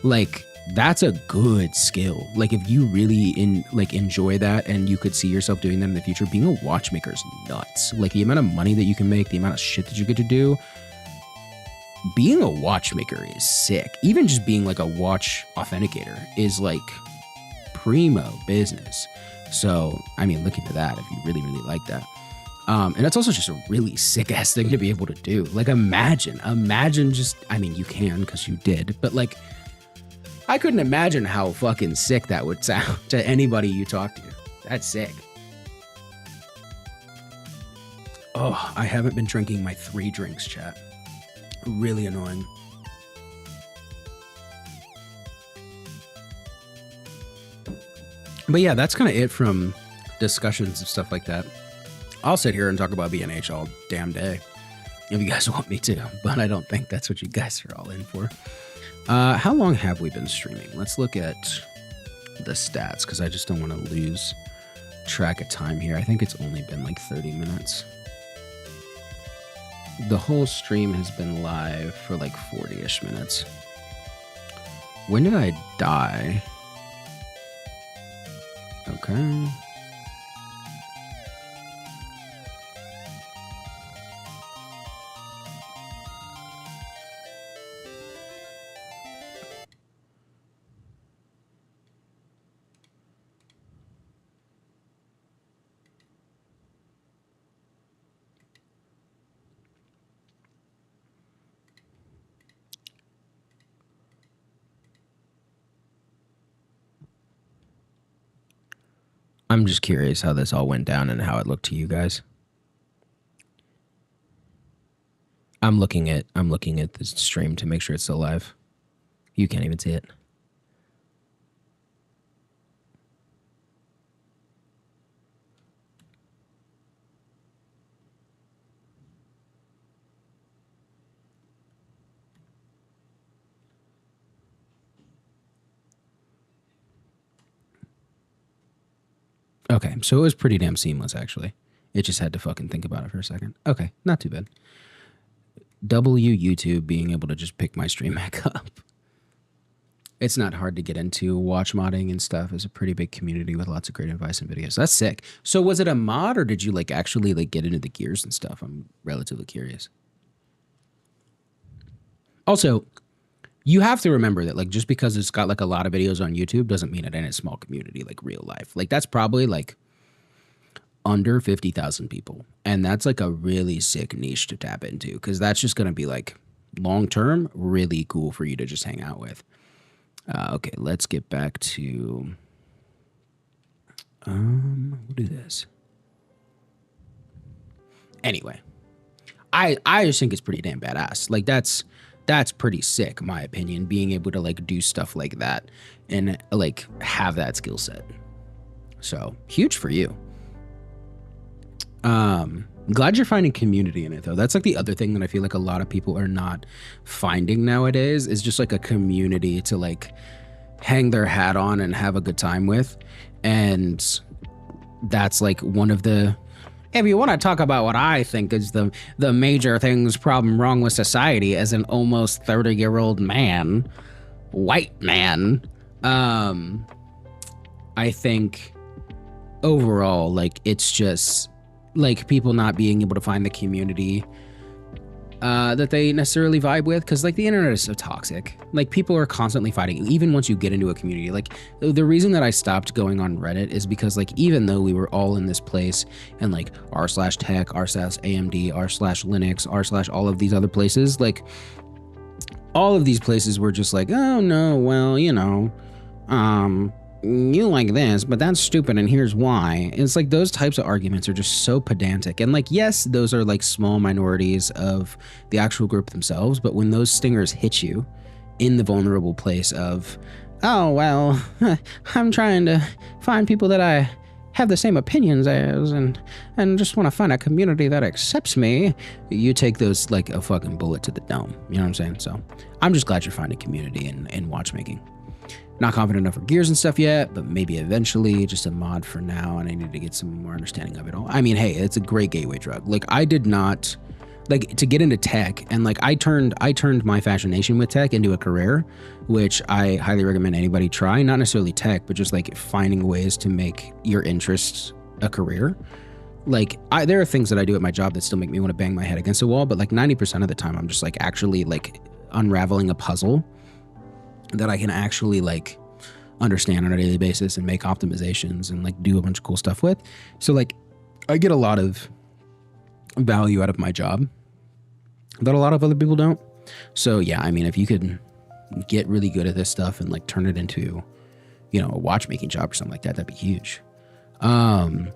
Like, that's a good skill. Like, if you really enjoy that and you could see yourself doing that in the future, being a watchmaker is nuts. Like, the amount of money that you can make, the amount of shit that you get to do, being a watchmaker is sick. Even just being like a watch authenticator is like primo business. So, I mean, look into that if you really, really like that. And that's also just a really sick ass thing to be able to do. Like, imagine just, I mean, you can because you did, but like, I couldn't imagine how fucking sick that would sound to anybody you talk to. That's sick. Oh, I haven't been drinking my 3 drinks, chat. Really annoying. But yeah, that's kind of it from discussions and stuff like that. I'll sit here and talk about B&H all damn day if you guys want me to, but I don't think that's what you guys are all in for. How long have we been streaming? Let's look at the stats because I just don't want to lose track of time here. I think it's only been like 30 minutes. The whole stream has been live for like 40-ish minutes. When did I die? Okay. I'm just curious how this all went down and how it looked to you guys. I'm looking at the stream to make sure it's still live. You can't even see it. Okay, so it was pretty damn seamless, actually. It just had to fucking think about it for a second. Okay, not too bad. YouTube being able to just pick my stream back up. It's not hard to get into. Watch modding and stuff is a pretty big community with lots of great advice and videos. That's sick. So was it a mod or did you like actually like get into the gears and stuff? I'm relatively curious. Also, you have to remember that like just because it's got like a lot of videos on YouTube doesn't mean it ain't a small community like real life. Like that's probably like under 50,000 people. And that's like a really sick niche to tap into, because that's just going to be like long term really cool for you to just hang out with. Okay, let's get back to we'll do this. Anyway, I just think it's pretty damn badass. Like that's pretty sick, in my opinion, being able to like do stuff like that and like have that skill set. So huge for you. I'm glad you're finding community in it, though. That's like the other thing that I feel like a lot of people are not finding nowadays, is just like a community to like hang their hat on and have a good time with. And that's like one of the, if you want to talk about what I think is the major things problem wrong with society as an almost 30-year-old man, white man, I think overall, like, it's just like people not being able to find the community that they necessarily vibe with, because like the internet is so toxic. Like people are constantly fighting, even once you get into a community. Like the reason that I stopped going on Reddit is because like even though we were all in this place and like r/tech, r/AMD, r/Linux, r/ all of these other places, like all of these places were just like, oh no, well, you know, you like this, but that's stupid and here's why. It's like those types of arguments are just so pedantic. And like, yes, those are like small minorities of the actual group themselves, but when those stingers hit you in the vulnerable place of, oh, well, I'm trying to find people that I have the same opinions as and just want to find a community that accepts me, you take those like a fucking bullet to the dome. You know what I'm saying? So I'm just glad you're finding community in watchmaking. Not confident enough for gears and stuff yet, but maybe eventually. Just a mod for now, and I need to get some more understanding of it all. I mean, hey, it's a great gateway drug. Like I did not like to get into tech, and like I turned my fascination with tech into a career, which I highly recommend anybody try. Not necessarily tech, but just like finding ways to make your interests a career. Like there are things that I do at my job that still make me want to bang my head against a wall, but like 90% of the time I'm just like actually like unraveling a puzzle that I can actually like understand on a daily basis and make optimizations and like do a bunch of cool stuff with. So like I get a lot of value out of my job that a lot of other people don't. So yeah, I mean, if you could get really good at this stuff and like turn it into, you know, a watchmaking job or something like that, that'd be huge. Trying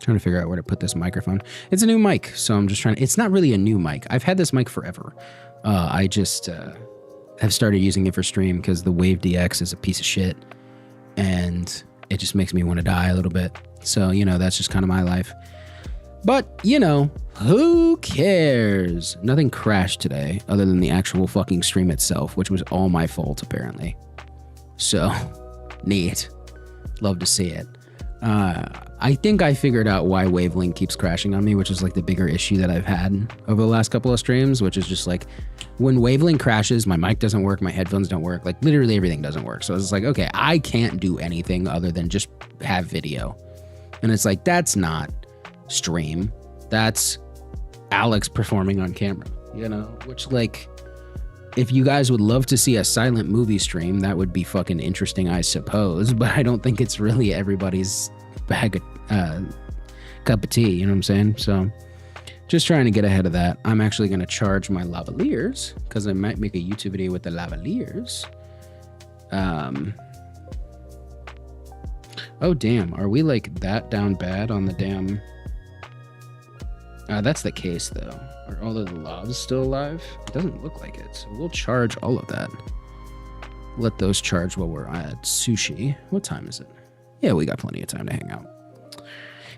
to figure out where to put this microphone. It's a new mic, so I'm just trying to, it's not really a new mic. I've had this mic forever. I just have started using it for stream because the Wave DX is a piece of shit and it just makes me want to die a little bit. So, you know, that's just kind of my life. But, you know, who cares? Nothing crashed today other than the actual fucking stream itself, which was all my fault, apparently. So, neat. Love to see it. I think I figured out why Wavelength keeps crashing on me, which is like the bigger issue that I've had over the last couple of streams, which is just like when Wavelength crashes, my mic doesn't work, my headphones don't work, like literally everything doesn't work. So it's like, okay, I can't do anything other than just have video. And it's like, that's not stream. That's Alex performing on camera, you know, which like, if you guys would love to see a silent movie stream, that would be fucking interesting, I suppose. But I don't think it's really everybody's bag of cup of tea, you know what I'm saying? So just trying to get ahead of that. I'm actually going to charge my lavaliers because I might make a YouTube video with the lavaliers. Oh, damn. Are we like that down bad on the damn... that's the case, though. Are all of the lavs still alive? It doesn't look like it, so we'll charge all of that. Let those charge while we're at sushi. What time is it? Yeah, we got plenty of time to hang out.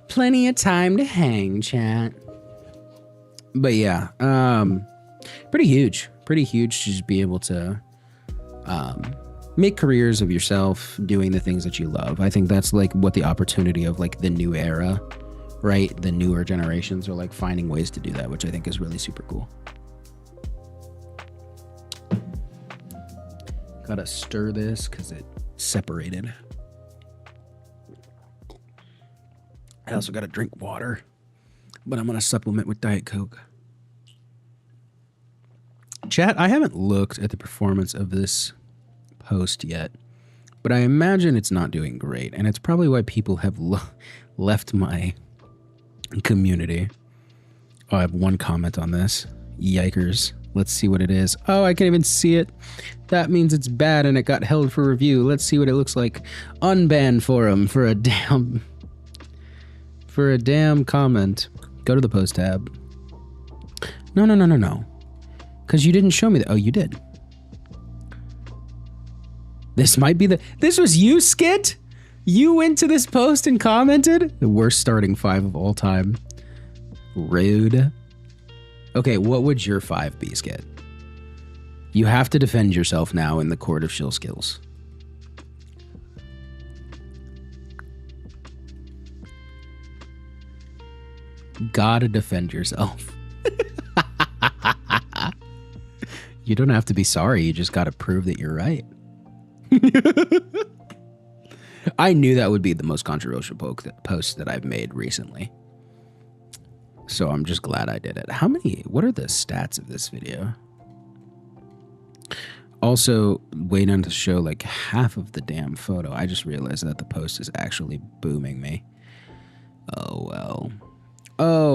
Plenty of time to hang, chat. But yeah, pretty huge to just be able to make careers of yourself doing the things that you love. I think that's like what the opportunity of like the new era, right? The newer generations are like finding ways to do that, which I think is really super cool. Gotta stir this because it separated. I also gotta drink water, but I'm gonna supplement with Diet Coke. Chat, I haven't looked at the performance of this post yet, but I imagine it's not doing great, and it's probably why people have left my community. Oh, I have one comment on this. Yikers. Let's see what it is. Oh, I can't even see it. That means it's bad and it got held for review. Let's see what it looks like. Unban forum for a damn comment. Go to the post tab. No. Because you didn't show me that. Oh, you did. This might be this was you, Skit? You went to this post and commented? The worst starting 5 of all time. Rude. Okay, what would your 5 be, Skit? You have to defend yourself now in the court of SchillzSkilllz. Gotta defend yourself. You don't have to be sorry, you just gotta prove that you're right. I knew that would be the most controversial post that I've made recently. So I'm just glad I did it. What are the stats of this video? Also, wait on to show like half of the damn photo. I just realized that the post is actually booming me. Oh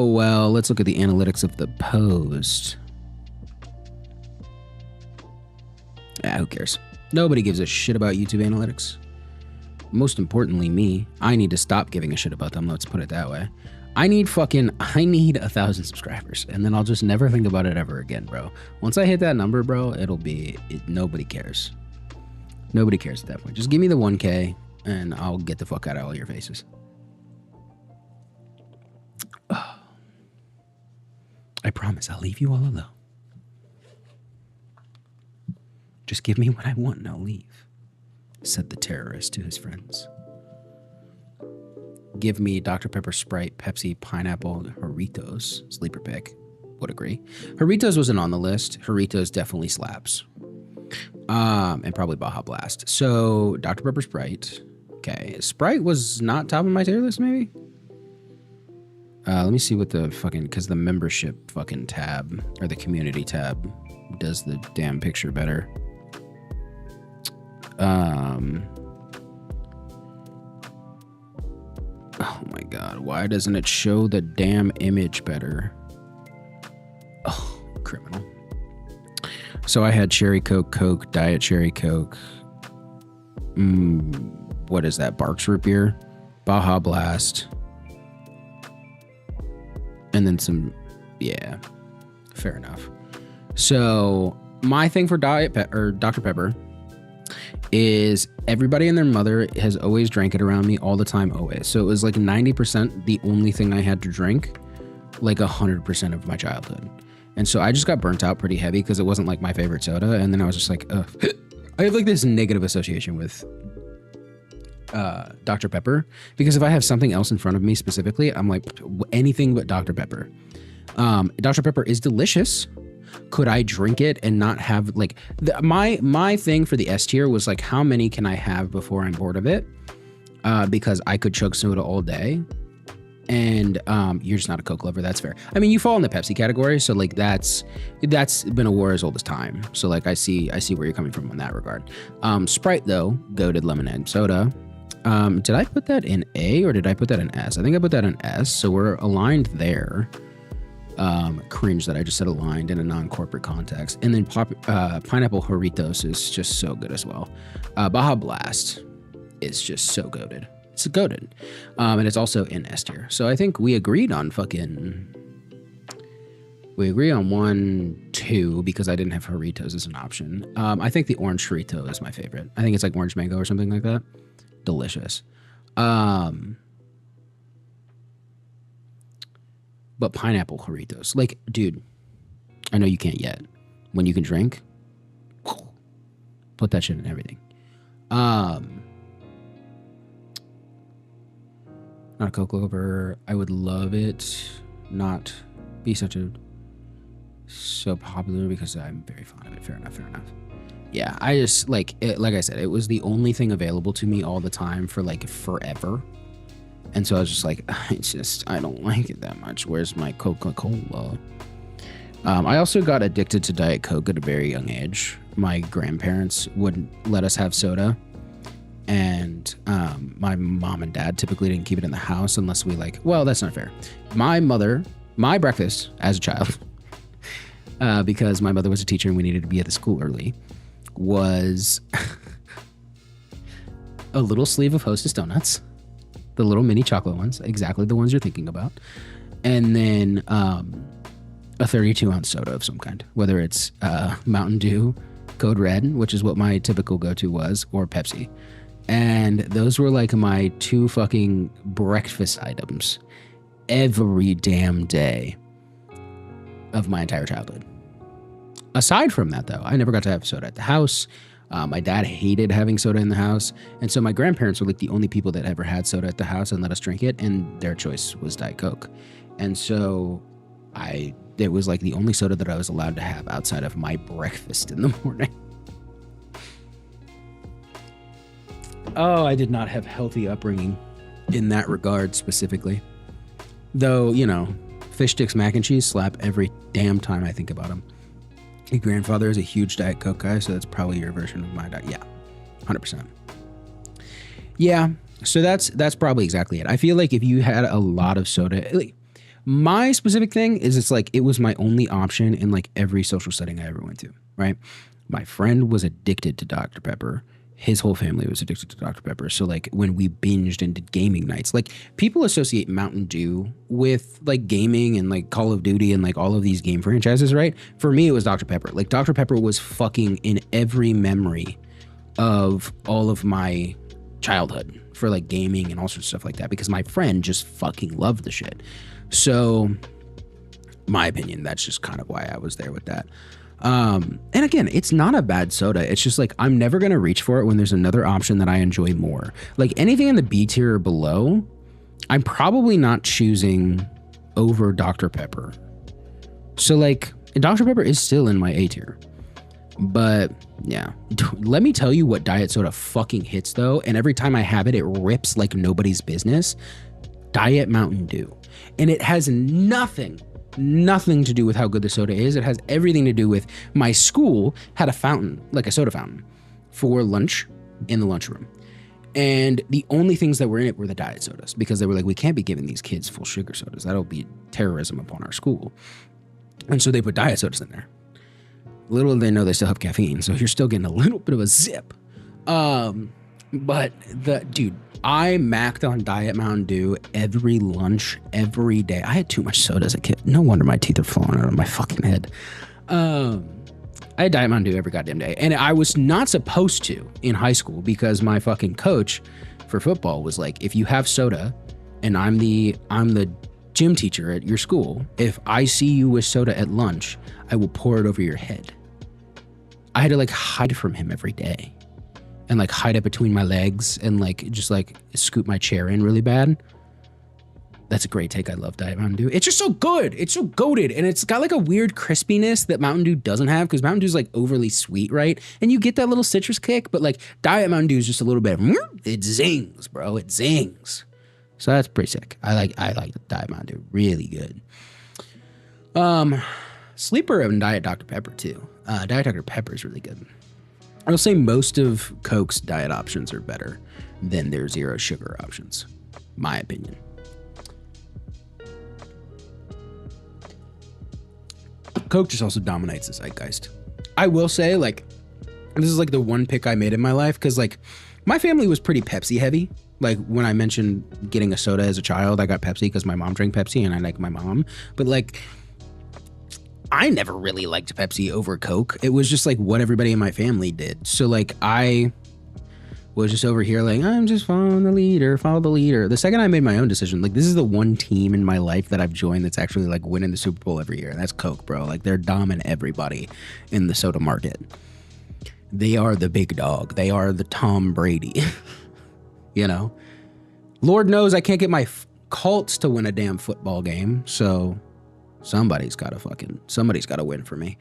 well, let's look at the analytics of the post. Who cares? Nobody gives a shit about YouTube analytics. Most importantly, me. I need to stop giving a shit about them, let's put it that way. I need 1,000 subscribers, and then I'll just never think about it ever again, bro. Once I hit that number, bro, nobody cares. Nobody cares at that point. Just give me the 1K, and I'll get the fuck out of all your faces. Oh. I promise I'll leave you all alone. Just give me what I want and I'll leave, said the terrorist to his friends. Give me Dr. Pepper, Sprite, Pepsi, Pineapple, Doritos. Sleeper pick. Would agree. Doritos wasn't on the list. Doritos definitely slaps. And probably Baja Blast. So Dr. Pepper, Sprite. Okay. Sprite was not top of my tier list, maybe? Let me see what the because the membership tab, or the community tab, does the damn picture better. Oh my god, why doesn't it show the damn image better? Oh, criminal. So I had Cherry Coke, Diet Cherry Coke. What is that? Barks Root Beer, Baja Blast, and then some, yeah, fair enough. So my thing for Dr. Pepper is everybody and their mother has always drank it around me all the time, always. So it was like 90% the only thing I had to drink, like 100% of my childhood. And so I just got burnt out pretty heavy because it wasn't like my favorite soda. And then I was just like, ugh. I have like this negative association with Dr. Pepper, because if I have something else in front of me specifically, I'm like, anything but Dr. Pepper. Dr. Pepper is delicious. Could I drink it and not have like my thing for the S tier was like, how many can I have before I'm bored of it? Because I could chug soda all day, and you're just not a Coke lover. That's fair. I mean, you fall in the Pepsi category, so like that's been a war as old as time. So like I see where you're coming from in that regard. Sprite though, goated lemonade soda. Did I put that in A or did I put that in S? I think I put that in S, so we're aligned there. Cringe that I just said aligned in a non-corporate context. And then Pineapple Doritos is just so good as well. Baja Blast is just so goated. It's goated. And it's also in S tier. So I think we agreed on we agree on 1, 2, because I didn't have Doritos as an option. I think the orange Dorito is my favorite. I think it's like orange mango or something like that. Delicious. But pineapple Doritos, like, dude, I know you can't yet. When you can drink, put that shit in everything. Not a Coke lover. I would love it. Not be so popular because I'm very fond of it. Fair enough. Yeah, I just like I said, it was the only thing available to me all the time for like forever. And so I was just like, I don't like it that much. Where's my Coca-Cola? I also got addicted to Diet Coke at a very young age. My grandparents wouldn't let us have soda. And my mom and dad typically didn't keep it in the house unless we like, well, that's not fair. My breakfast as a child, because my mother was a teacher and we needed to be at the school early, was a little sleeve of Hostess donuts, the little mini chocolate ones, exactly the ones you're thinking about, and then a 32-ounce soda of some kind, whether it's Mountain Dew, Code Red, which is what my typical go-to was, or Pepsi. And those were like my 2 fucking breakfast items every damn day of my entire childhood. Aside from that, though, I never got to have soda at the house. My dad hated having soda in the house. And so my grandparents were like the only people that ever had soda at the house and let us drink it. And their choice was Diet Coke. And so it was like the only soda that I was allowed to have outside of my breakfast in the morning. Oh, I did not have healthy upbringing in that regard specifically. Though, you know, fish sticks mac and cheese slap every damn time I think about them. Your grandfather is a huge Diet Coke guy, so that's probably your version of my diet. Yeah, 100%. Yeah, so that's probably exactly it. I feel like if you had a lot of soda, like, my specific thing is it's like it was my only option in like every social setting I ever went to, right? My friend was addicted to Dr. Pepper. His whole family was addicted to Dr. Pepper. So like when we binged and did gaming nights, like people associate Mountain Dew with like gaming and like Call of Duty and like all of these game franchises, right? For me, it was Dr. Pepper. Like Dr. Pepper was fucking in every memory of all of my childhood for like gaming and all sorts of stuff like that because my friend just fucking loved the shit. So my opinion, that's just kind of why I was there with that. And again, it's not a bad soda. It's just like, I'm never going to reach for it when there's another option that I enjoy more. Like anything in the B tier or below, I'm probably not choosing over Dr. Pepper. So like Dr. Pepper is still in my A tier, but yeah, let me tell you what diet soda fucking hits though. And every time I have it, it rips like nobody's business. Diet Mountain Dew. And it has nothing to do with how good the soda is. It has everything to do with my school had a fountain, like a soda fountain, for lunch in the lunchroom. And the only things that were in it were the diet sodas because they were like, we can't be giving these kids full sugar sodas. That'll be terrorism upon our school. And so they put diet sodas in there. Little did they know they still have caffeine. So you're still getting a little bit of a zip. But dude, I macked on Diet Mountain Dew every lunch, every day. I had too much soda as a kid. No wonder my teeth are falling out of my fucking head. I had Diet Mountain Dew every goddamn day. And I was not supposed to in high school because my fucking coach for football was like, if you have soda and I'm the gym teacher at your school, if I see you with soda at lunch, I will pour it over your head. I had to like hide from him every day. And like hide it between my legs and like just like scoot my chair in really bad. That's a great take. I love Diet Mountain Dew. It's just so good. It's so goated. And it's got like a weird crispiness that Mountain Dew doesn't have because Mountain Dew is like overly sweet, right? And you get that little citrus kick, but like Diet Mountain Dew is just a little bit of, it zings, bro. It zings. So that's pretty sick. I like Diet Mountain Dew. Really good. Sleeper and Diet Dr. Pepper too. Diet Dr. Pepper is really good. I'll say most of Coke's diet options are better than their zero sugar options, my opinion. Coke just also dominates the zeitgeist. I will say, like, this is like the one pick I made in my life because, like, my family was pretty Pepsi heavy. Like, when I mentioned getting a soda as a child, I got Pepsi because my mom drank Pepsi and I like my mom. But, like, I never really liked Pepsi over Coke. It was just like what everybody in my family did. So like I was just over here like, I'm just following the leader, follow the leader. The second I made my own decision, like this is the one team in my life that I've joined that's actually like winning the Super Bowl every year. And that's Coke, bro. Like they're dominant everybody in the soda market. They are the big dog. They are the Tom Brady. You know? Lord knows I can't get my Colts to win a damn football game. So somebody's got to win for me.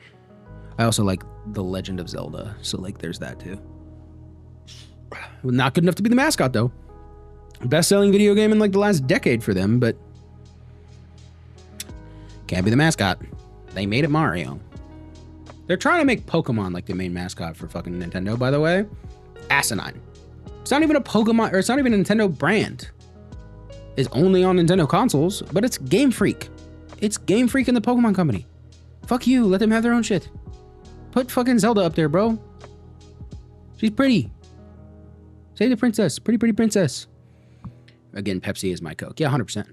I also like The Legend of Zelda, so like there's that too. Not good enough to be the mascot though. Best-selling video game in like the last decade for them, but can't be the mascot. They made it Mario. They're trying to make Pokemon like the main mascot for fucking Nintendo, by the way. Asinine. It's not even a Pokemon, or it's not even a Nintendo brand. It's only on Nintendo consoles, but it's Game Freak. It's Game Freak and the Pokemon Company. Fuck you, let them have their own shit. Put fucking Zelda up there, bro. She's pretty. Say the princess, pretty princess. Again, Pepsi is my Coke. Yeah, 100%.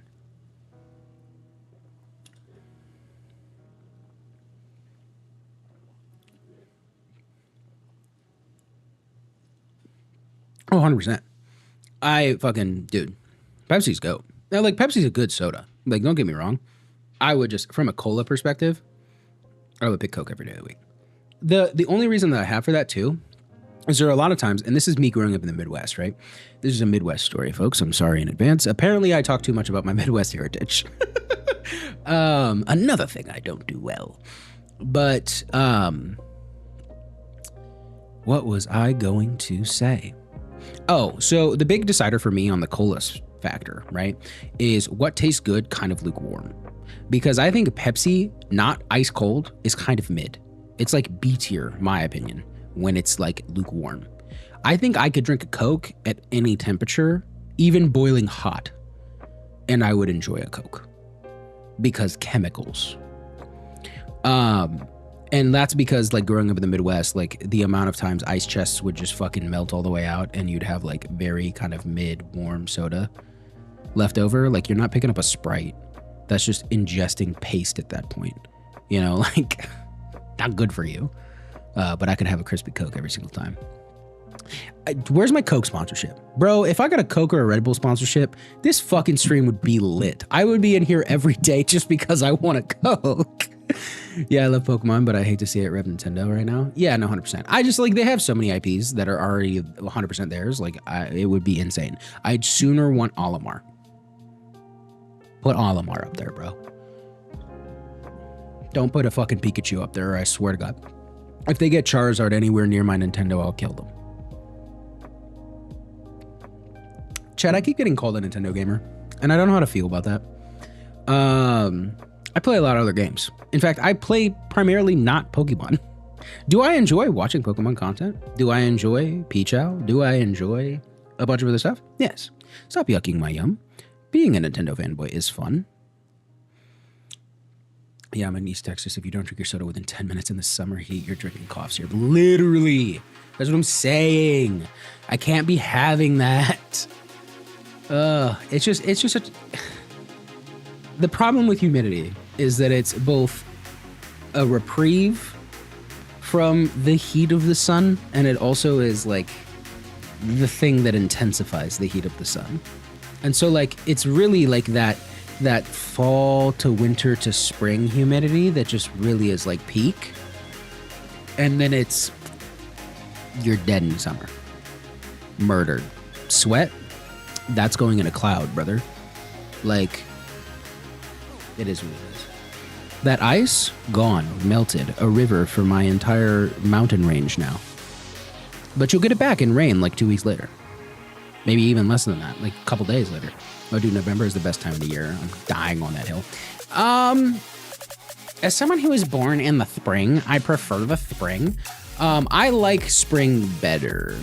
Oh, 100%. I fucking, dude, Pepsi's GOAT. Now, like, Pepsi's a good soda. Like, don't get me wrong. I would just, from a cola perspective, I would pick Coke every day of the week. The only reason that I have for that, too, is there are a lot of times, and this is me growing up in the Midwest, right? This is a Midwest story, folks. I'm sorry in advance. Apparently, I talk too much about my Midwest heritage. Another thing I don't do well. But, what was I going to say? Oh, so the big decider for me on the cola factor, right, is what tastes good, kind of lukewarm. Because I think Pepsi, not ice cold, is kind of mid. It's like B tier, my opinion, when it's like lukewarm. I think I could drink a Coke at any temperature, even boiling hot, and I would enjoy a Coke. Because chemicals. And that's because, like, growing up in the Midwest, like, the amount of times ice chests would just fucking melt all the way out and you'd have, like, very kind of mid-warm soda left over. Like, you're not picking up a Sprite. That's just ingesting paste at that point. You know, like, not good for you. But I could have a crispy Coke every single time. Where's my Coke sponsorship? Bro, if I got a Coke or a Red Bull sponsorship, this fucking stream would be lit. I would be in here every day just because I want a Coke. Yeah, I love Pokemon, but I hate to see it rep Nintendo right now. Yeah, no, 100%. I just, like, they have so many IPs that are already 100% theirs. Like, it would be insane. I'd sooner want Olimar. Put Olimar up there, bro. Don't put a fucking Pikachu up there, I swear to God. If they get Charizard anywhere near my Nintendo, I'll kill them. Chad, I keep getting called a Nintendo gamer, and I don't know how to feel about that. I play a lot of other games. In fact, I play primarily not Pokemon. Do I enjoy watching Pokemon content? Do I enjoy Pichao? Do I enjoy a bunch of other stuff? Yes. Stop yucking my yum. Being a Nintendo fanboy is fun. Yeah, I'm in East Texas. If you don't drink your soda within 10 minutes in the summer heat, you're drinking cough syrup. Literally. That's what I'm saying. I can't be having that. It's just the problem with humidity is that it's both a reprieve from the heat of the sun, and it also is like the thing that intensifies the heat of the sun. And so, like, it's really like that fall to winter to spring humidity that just really is like peak. And then you're dead in summer. Murdered. Sweat, that's going in a cloud, brother. Like, it is what it is. That ice, gone, melted, a river for my entire mountain range now. But you'll get it back in rain like 2 weeks later. Maybe even less than that, like a couple days later. Oh, dude, November is the best time of the year. I'm dying on that hill. As someone who was born in the spring, I prefer the spring. I like spring better.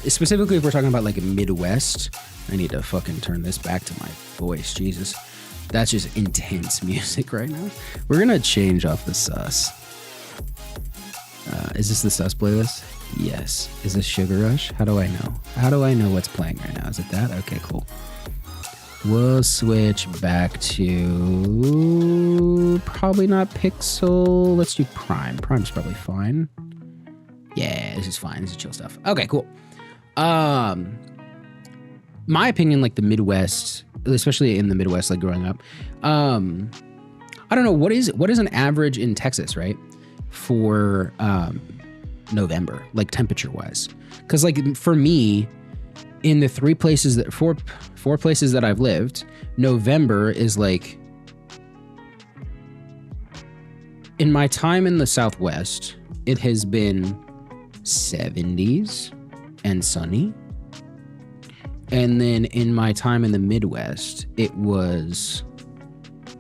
Specifically if we're talking about like Midwest. I need to fucking turn this back to my voice, Jesus. That's just intense music right now. We're gonna change off the sus. Is this the sus playlist? Yes. Is this Sugar Rush? How do I know? How do I know what's playing right now? Is it that? Okay, cool. We'll switch back to probably not Pixel. Let's do Prime. Prime's probably fine. Yeah, this is fine. This is chill stuff. Okay, cool. My opinion, like the Midwest, especially in the Midwest, like growing up, I don't know, what is an average in Texas, right? For November, like temperature wise. Cause like for me, in the four places that I've lived, November is like, in my time in the Southwest, it has been 70s and sunny. And then in my time in the Midwest, it was,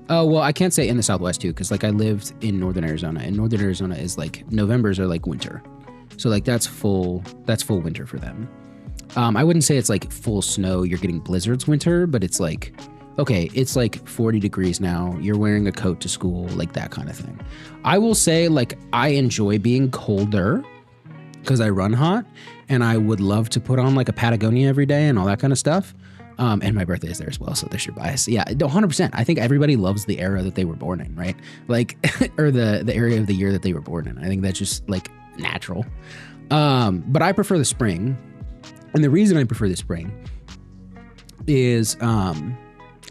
oh, well, I can't say in the Southwest too, because like I lived in Northern Arizona, and Northern Arizona is like, Novembers are like winter. So like that's full winter for them. I wouldn't say it's like full snow, you're getting blizzards winter, but it's like, okay, it's like 40 degrees now. You're wearing a coat to school, like that kind of thing. I will say, like, I enjoy being colder because I run hot, and I would love to put on like a Patagonia every day and all that kind of stuff. And my birthday is there as well, so there's your bias. Yeah, 100%. I think everybody loves the era that they were born in, right? Like, or the area of the year that they were born in. I think that's just like natural. But I prefer the spring, and the reason I prefer the spring is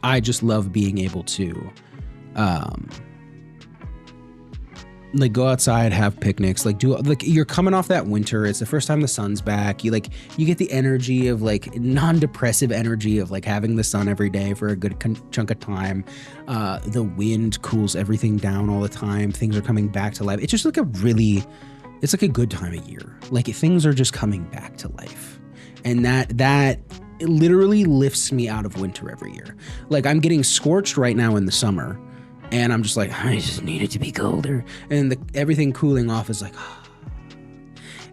I just love being able to like go outside, have picnics, like do like you're coming off that winter. It's the first time the sun's back. You get the energy of like non-depressive energy of like having the sun every day for a good chunk of time. The wind cools everything down all the time. Things are coming back to life. It's just like it's like a good time of year. Like things are just coming back to life. And that it literally lifts me out of winter every year. Like I'm getting scorched right now in the summer, and I'm just like, I just need it to be colder. And everything cooling off is like,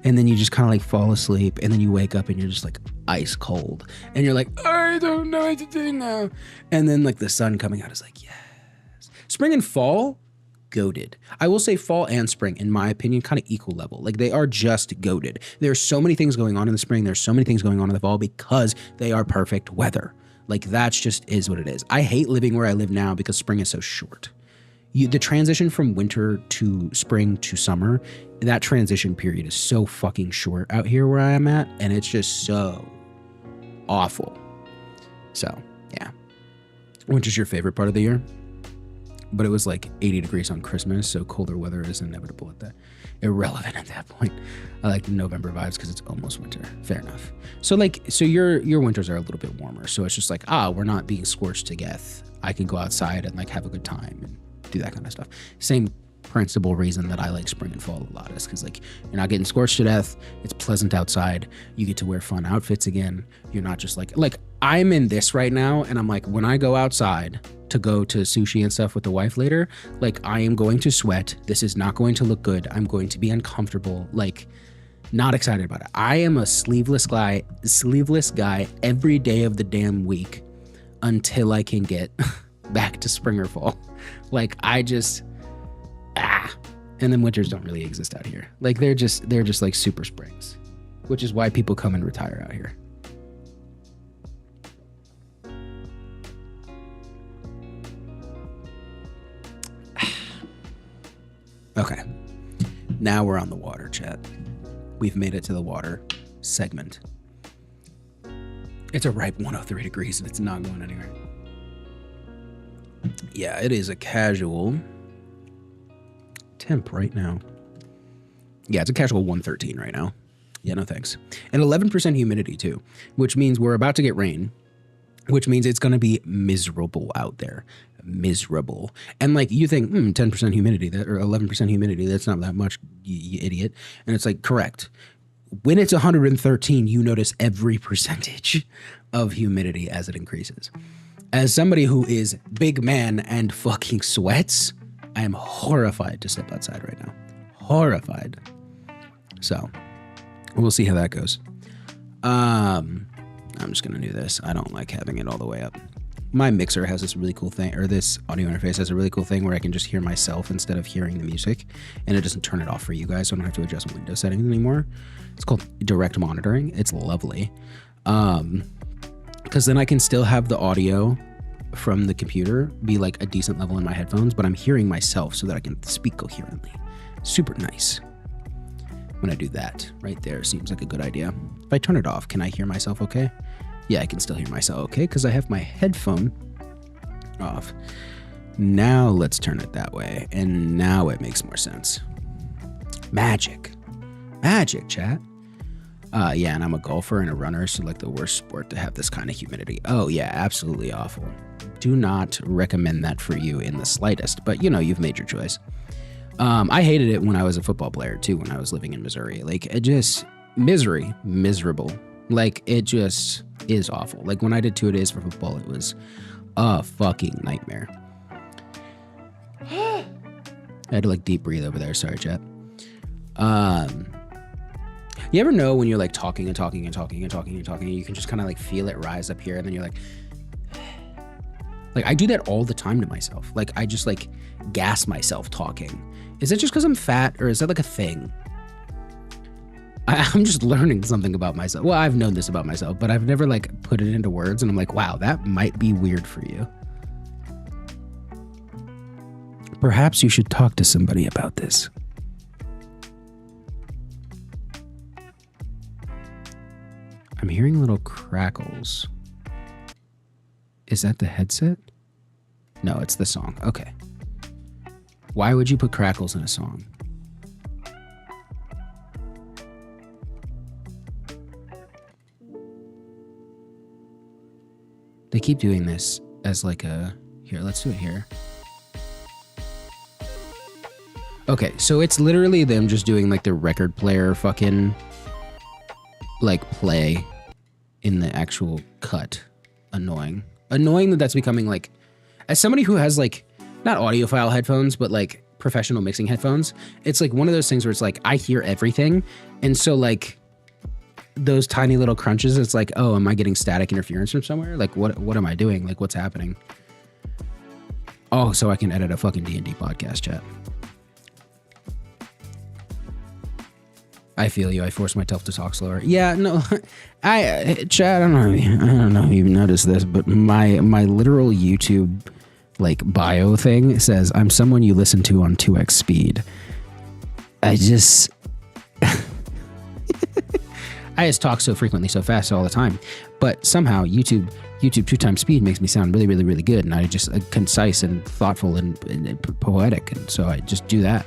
and then you just kind of like fall asleep, and then you wake up and you're just like ice cold, and you're like, I don't know what to do now. And then like the sun coming out is like, yes. Spring and fall, goated. I will say fall and spring, in my opinion, kind of equal level. Like they are just goated. There's so many things going on in the spring. There's so many things going on in the fall because they are perfect weather. Like that's just is what it is. I hate living where I live now because spring is so short. The transition from winter to spring to summer, that transition period is so fucking short out here where I am at, and it's just so awful. So yeah. Winter's your favorite part of the year? But it was like 80 degrees on Christmas, so colder weather is inevitable at that. Irrelevant at that point. I like the November vibes because it's almost winter. Fair enough. So your winters are a little bit warmer, so it's just like, we're not being scorched to death. I can go outside and like have a good time and do that kind of stuff. Same principal reason that I like spring and fall a lot is because like you're not getting scorched to death. It's pleasant outside. You get to wear fun outfits again. You're not just like I'm in this right now, and I'm like, when I go outside to go to sushi and stuff with the wife later, like I am going to sweat. This is not going to look good. I'm going to be uncomfortable. Like not excited about it. I am a sleeveless guy every day of the damn week until I can get back to spring or fall. Like I just and then winters don't really exist out here. Like they're just like super springs, which is why people come and retire out here. Okay, now we're on the water, chat. We've made it to the water segment. It's a ripe 103 degrees and it's not going anywhere. Yeah, it is a casual temp right now. Yeah, it's a casual 113 right now. Yeah, no thanks. And 11% humidity too, which means we're about to get rain, which means it's going to be miserable out there. Miserable. And like you think 10% humidity or 11% humidity, that's not that much, you idiot. And it's like, correct. When it's 113, you notice every percentage of humidity as it increases. As somebody who is big man and fucking sweats, I am horrified to step outside right now. Horrified. So we'll see how that goes. I'm just gonna do this. I don't like having it all the way up. My mixer has this really cool thing, or this audio interface has a really cool thing where I can just hear myself instead of hearing the music, and it doesn't turn it off for you guys, so I don't have to adjust window settings anymore. It's called direct monitoring. It's lovely. Because then I can still have the audio from the computer be like a decent level in my headphones, but I'm hearing myself so that I can speak coherently. Super nice. When I do that, right there seems like a good idea. If I turn it off, can I hear myself okay? Yeah, I can still hear myself okay because I have my headphone off. Now let's turn it that way, and now it makes more sense. Magic, chat. Yeah, and I'm a golfer and a runner, so like the worst sport to have this kind of humidity. Oh yeah, absolutely awful. Do not recommend that for you in the slightest, but you know, you've made your choice. I hated it when I was a football player too, when I was living in Missouri. Like it just, miserable. Like it just is awful. Like when I did 2-a-days for football, it was a fucking nightmare. I had to like deep breathe over there. Sorry, chat. You ever know when you're like talking and talking and talking and talking and talking, and you can just kind of like feel it rise up here, and then you're like I do that all the time to myself. Like I just like gas myself talking. Is it just because I'm fat, or is that like a thing? I'm just learning something about myself. Well, I've known this about myself, but I've never like put it into words, and I'm like, wow, that might be weird for you. Perhaps you should talk to somebody about this. I'm hearing little crackles. Is that the headset? No, it's the song. Okay. Why would you put crackles in a song? They keep doing this as like a... Here, let's do it here. Okay, so it's literally them just doing like the record player fucking like play in the actual cut. Annoying that that's becoming like, as somebody who has like not audiophile headphones but like professional mixing headphones, it's like one of those things where it's like I hear everything, and so like those tiny little crunches, it's like, oh, am I getting static interference from somewhere? Like what am I doing? Like what's happening? Oh, so I can edit a fucking D&D podcast, chat. I feel you. I force myself to talk slower. Yeah, no, Chad, I don't know if you've noticed this, but my literal YouTube like bio thing says I'm someone you listen to on 2x speed. I just talk so frequently, so fast all the time, but somehow YouTube 2x speed makes me sound really, really, really good, and I just concise and thoughtful and poetic, and so I just do that.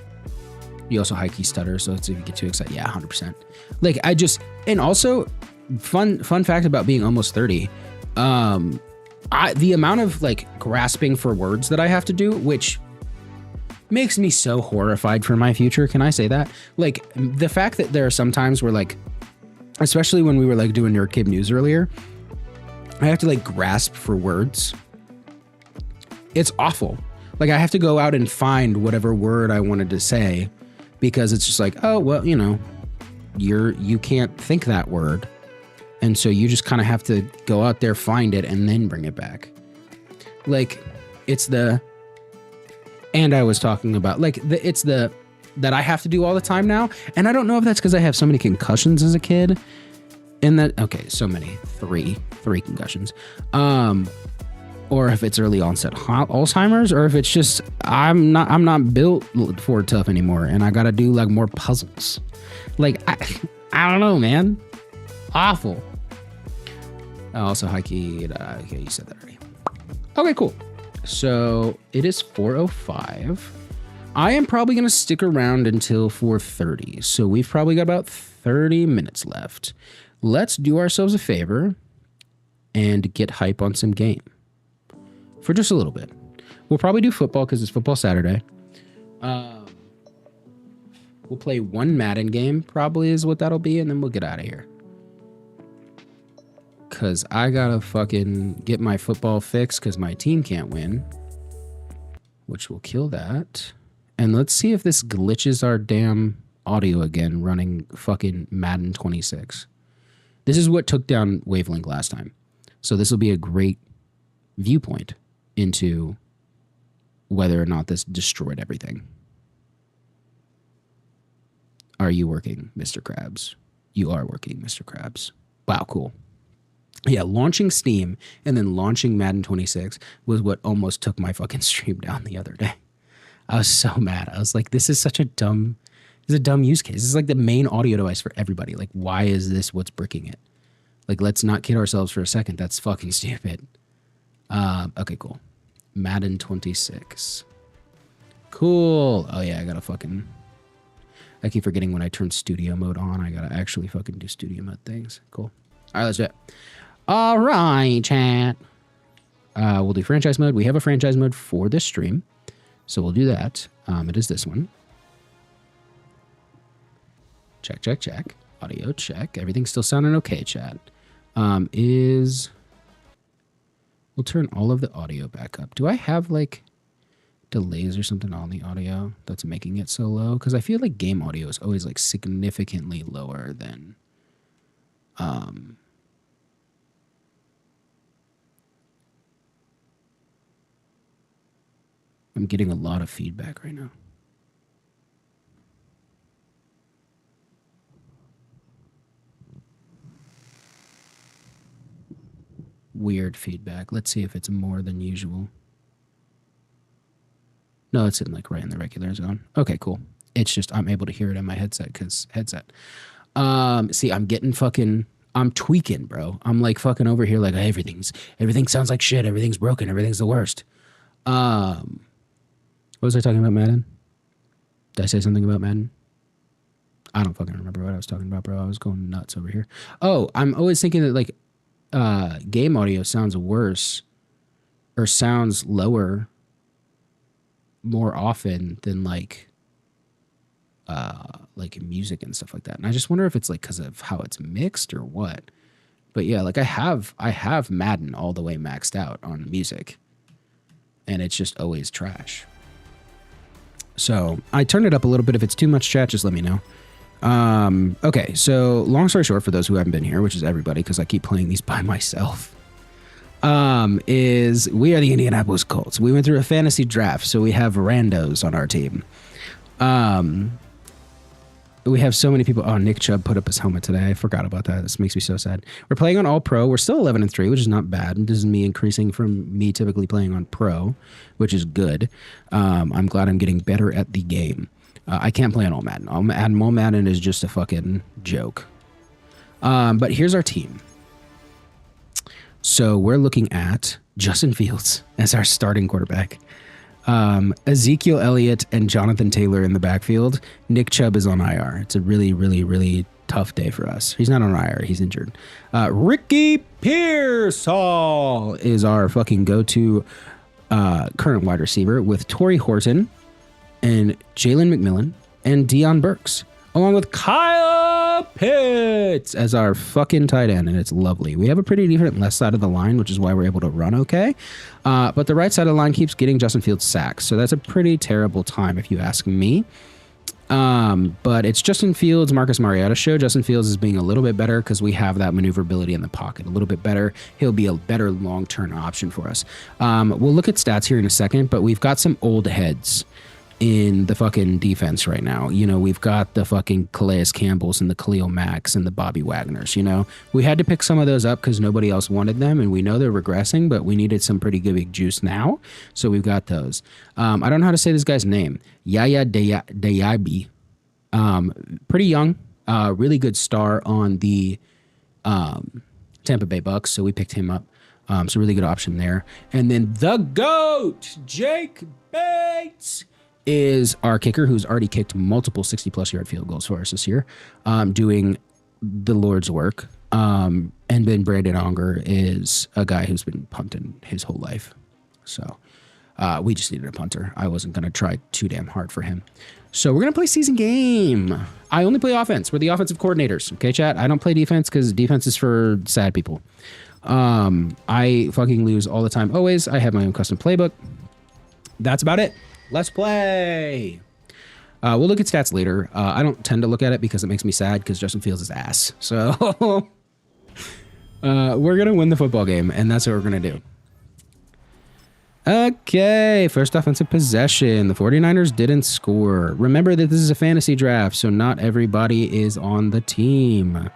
You also high key stutter, so it's if you get too excited. Yeah, 100%. Like I just, and also fun fact about being almost 30, the amount of like grasping for words that I have to do, which makes me so horrified for my future. Can I say that? Like the fact that there are some times where like, especially when we were like doing Nerd Kid News earlier, I have to like grasp for words. It's awful. Like I have to go out and find whatever word I wanted to say, because it's just like, oh, well, you know, you can't think that word. And so you just kind of have to go out there, find it, and then bring it back. Like it's and I was talking about like that I have to do all the time now. And I don't know if that's because I have so many concussions as a kid. And that, okay, so many, three concussions. Or if it's early onset Alzheimer's, or if it's just I'm not built for tough anymore, and I gotta do like more puzzles. Like I don't know, man. Awful. Also high key. Okay, you said that already. Okay, cool. So it is 4:05. I am probably gonna stick around until 4:30. So we've probably got about 30 minutes left. Let's do ourselves a favor and get hype on some game. For just a little bit. We'll probably do football because it's football Saturday. We'll play one Madden game, probably is what that'll be, and then we'll get out of here. Because I gotta fucking get my football fixed because my team can't win. Which will kill that. And let's see if this glitches our damn audio again running fucking Madden 26. This is what took down Wavelength last time. So this will be a great viewpoint into whether or not this destroyed everything. Are you working, Mr. Krabs? You are working, Mr. Krabs. Wow, cool. Yeah, launching Steam and then launching Madden 26 was what almost took my fucking stream down the other day. I was so mad. I was like, this is such a dumb use case. This is like the main audio device for everybody. Like, why is this what's bricking it? Like, let's not kid ourselves for a second. That's fucking stupid. Okay, cool. Madden 26. Cool. Oh yeah, I keep forgetting when I turn studio mode on, I gotta actually fucking do studio mode things. Cool. All right, let's do it. All right, chat. We'll do franchise mode. We have a franchise mode for this stream, so we'll do that. It is this one. Check. Audio check. Everything's still sounding okay, chat. We'll turn all of the audio back up. Do I have like delays or something on the audio that's making it so low? Because I feel like game audio is always like significantly lower than I'm getting a lot of feedback right now. Weird feedback. Let's see if it's more than usual. No, it's in like right in the regular zone. Okay, cool. It's just I'm able to hear it in my headset because headset. See, I'm tweaking, bro. I'm like fucking over here like everything sounds like shit. Everything's broken. Everything's the worst. What was I talking about, Madden? Did I say something about Madden? I don't fucking remember what I was talking about, bro. I was going nuts over here. Oh, I'm always thinking that like game audio sounds worse or sounds lower more often than like music and stuff like that. And I just wonder if it's like because of how it's mixed or what. But yeah, like I have Madden all the way maxed out on music, and it's just always trash. So I turned it up a little bit. If it's too much, chat, just let me know. Okay, so long story short, for those who haven't been here, which is everybody, because I keep playing these by myself, is we are the Indianapolis Colts. We went through a fantasy draft, so we have randos on our team. We have so many people. Oh, Nick Chubb put up his helmet today. I forgot about that. This makes me so sad. We're playing on all pro. We're still 11-3, which is not bad. This is me increasing from me typically playing on pro, which is good. I'm glad I'm getting better at the game. I can't play on all Madden. All Madden is just a fucking joke. But here's our team. So we're looking at Justin Fields as our starting quarterback. Ezekiel Elliott and Jonathan Taylor in the backfield. Nick Chubb is on IR. It's a really, really, really tough day for us. He's not on IR. He's injured. Ricky Pearsall is our fucking go-to current wide receiver with Torrey Horton and Jalen McMillan and Deion Burks, along with Kyle Pitts as our fucking tight end, and it's lovely. We have a pretty different left side of the line, which is why we're able to run okay. But the right side of the line keeps getting Justin Fields sacks, so that's a pretty terrible time if you ask me. But it's Justin Fields, Marcus Mariota show. Justin Fields is being a little bit better because we have that maneuverability in the pocket a little bit better. He'll be a better long-term option for us. We'll look at stats here in a second, but we've got some old heads in the fucking defense right now. You know, we've got the fucking Calais Campbells and the Khalil Macks and the Bobby Wagners, you know. We had to pick some of those up because nobody else wanted them, and we know they're regressing, but we needed some pretty good big juice now, so we've got those. I don't know how to say this guy's name. Yaya Diaby. Pretty young, really good star on the Tampa Bay Bucks, so we picked him up. So really good option there. And then the GOAT, Jake Bates, is our kicker, who's already kicked multiple 60-plus yard field goals for us this year, doing the Lord's work. And then Brandon Onger is a guy who's been punting his whole life. So we just needed a punter. I wasn't going to try too damn hard for him. So we're going to play season game. I only play offense. We're the offensive coordinators. Okay, chat? I don't play defense because defense is for sad people. I fucking lose all the time. Always. I have my own custom playbook. That's about it. Let's play. We'll look at stats later. I don't tend to look at it because it makes me sad because Justin Fields is ass. So we're going to win the football game, and that's what we're going to do. Okay, first offensive possession. The 49ers didn't score. Remember that this is a fantasy draft, so not everybody is on the team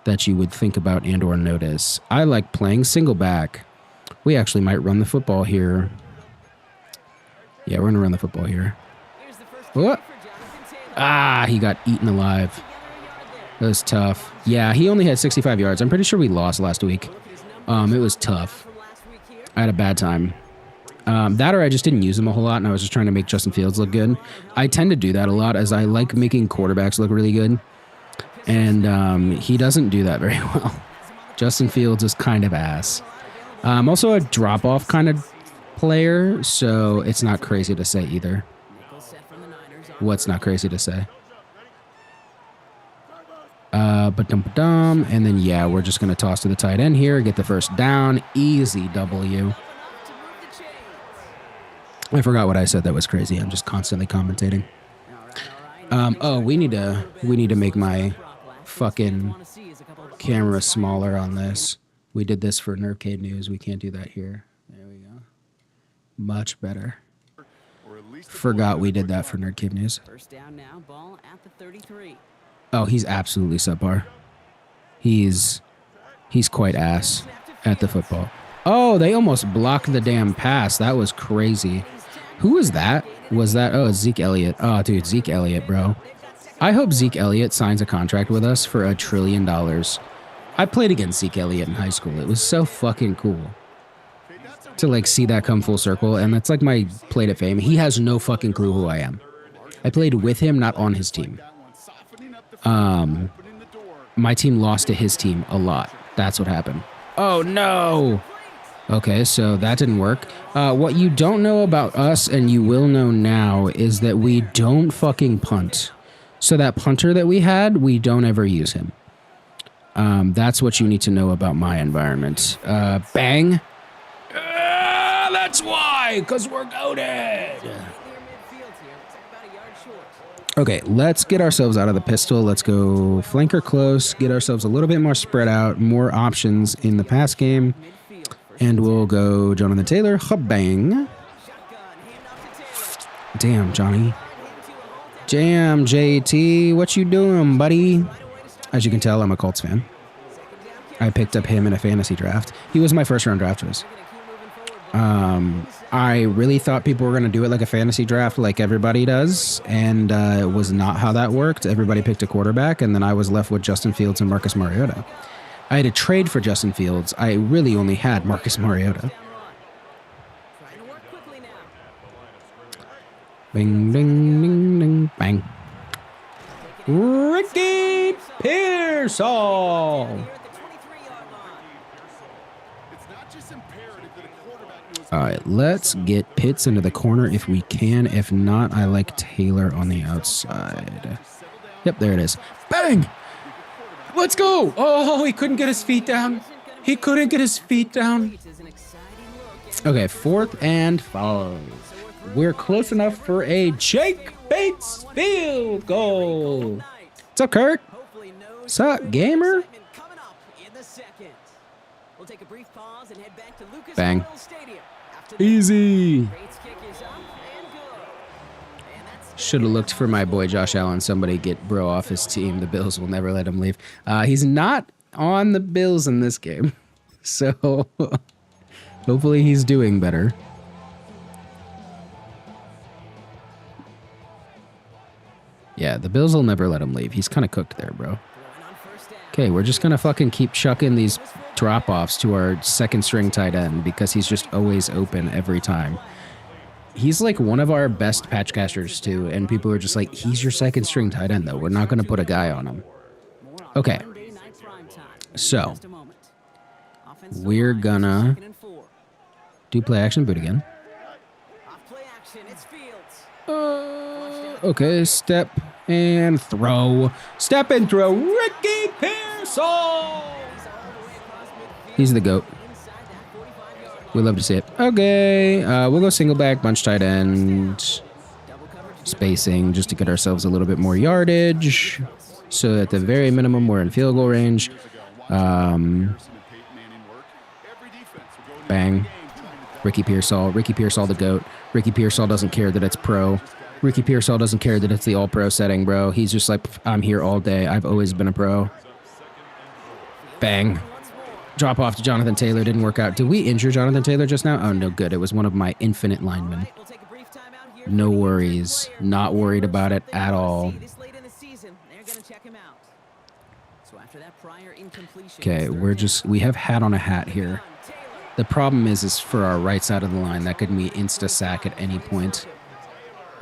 that you would think about and or notice. I like playing single back. We actually might run the football here. Yeah, we're going to run the football here. What? Ah, he got eaten alive. That was tough. Yeah, he only had 65 yards. I'm pretty sure we lost last week. It was tough. I had a bad time. That or I just didn't use him a whole lot, and I was just trying to make Justin Fields look good. I tend to do that a lot, as I like making quarterbacks look really good. And he doesn't do that very well. Justin Fields is kind of ass. Also a drop-off kind of player, so it's not crazy to say either. What's not crazy to say? And then, yeah, we're just going to toss to the tight end here, get the first down. Easy W. I forgot what I said that was crazy. I'm just constantly commentating. Oh, we need to make my fucking camera smaller on this. We did this for Nerfcade News. We can't do that here. There we go. Much better. Forgot we did that for Nerfcade News. Oh, he's absolutely subpar. He's quite ass at the football. Oh, they almost blocked the damn pass. That was crazy. Who was that? Was that? Oh, Zeke Elliott. Oh, dude, Zeke Elliott, bro. I hope Zeke Elliott signs a contract with us for $1 trillion. I played against Zeke Elliott in high school. It was so fucking cool to like see that come full circle. And that's like my play to fame. He has no fucking clue who I am. I played with him, not on his team. My team lost to his team a lot. That's what happened. Oh, no. Okay, so that didn't work. What you don't know about us, and you will know now, is that we don't fucking punt. So that punter that we had, we don't ever use him. That's what you need to know about my environment. Bang. That's why, because we're goated. Okay, let's get ourselves out of the pistol. Let's go flanker close, get ourselves a little bit more spread out, more options in the pass game. And we'll go Jonathan Taylor. Bang. Damn, Johnny. Jam, JT. What you doing, buddy? As you can tell, I'm a Colts fan. I picked up him in a fantasy draft. He was my first round draft choice. I really thought people were going to do it like a fantasy draft like everybody does. And it was not how that worked. Everybody picked a quarterback. And then I was left with Justin Fields and Marcus Mariota. I had to trade for Justin Fields. I really only had Marcus Mariota. Bing, ding, ding, ding, bang. Ricky Pearsall. All right, let's get Pitts into the corner if we can. If not, I like Taylor on the outside. Yep, there it is. Bang! Let's go! Oh, he couldn't get his feet down. He couldn't get his feet down. Okay, 4th and 5. We're close enough for a Jake Bates field goal. What's up, Kurt? What's up, gamer? Bang. Easy. Should have looked for my boy Josh Allen. Somebody get bro off his team. The Bills will never let him leave. He's not on the Bills in this game. So hopefully he's doing better. Yeah, the Bills will never let him leave. He's kind of cooked there, bro. Okay, we're just going to fucking keep chucking these drop-offs to our second string tight end because he's just always open every time. He's like one of our best patch casters too, and people are just like, he's your second string tight end though. We're not going to put a guy on him. Okay. So, we're gonna do play action boot again. Okay, step and throw. Step and throw. Ricky Pearsall. He's the GOAT. We love to see it. Okay, we'll go single back, bunch tight end. Spacing just to get ourselves a little bit more yardage. So at the very minimum, we're in field goal range. Bang. Ricky Pearsall. Ricky Pearsall the GOAT. Ricky Pearsall doesn't care that it's pro. Ricky Pearsall doesn't care that it's the all-pro setting, bro. He's just like, I'm here all day. I've always been a pro. Bang. Drop off to Jonathan Taylor. Didn't work out. Did we injure Jonathan Taylor just now? Oh, no good. It was one of my infinite linemen. No worries. Not worried about it at all. Okay, we have hat on a hat here. The problem is for our right side of the line, that could be insta-sack at any point.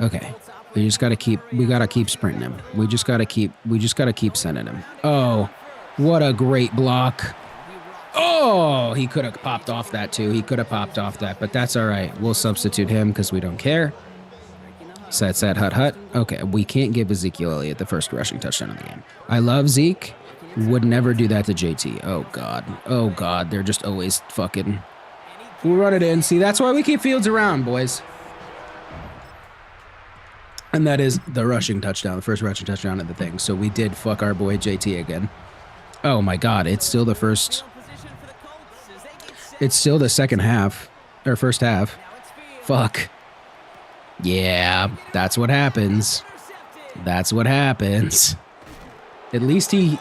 Okay, we gotta keep sprinting him. We just gotta keep sending him. Oh, what a great block. Oh, he could have popped off that too. He could have popped off that, but that's all right. We'll substitute him because we don't care. Set, hut, hut. Okay, we can't give Ezekiel Elliott the first rushing touchdown of the game. I love Zeke. Would never do that to JT. Oh, God. Oh, God. They're just always fucking... We'll run it in. See, that's why we keep Fields around, boys. And that is the rushing touchdown, the first rushing touchdown of the thing. So we did fuck our boy JT again. Oh my God, it's still the first. It's still the second half, or first half. Fuck. Yeah, that's what happens. That's what happens. At least he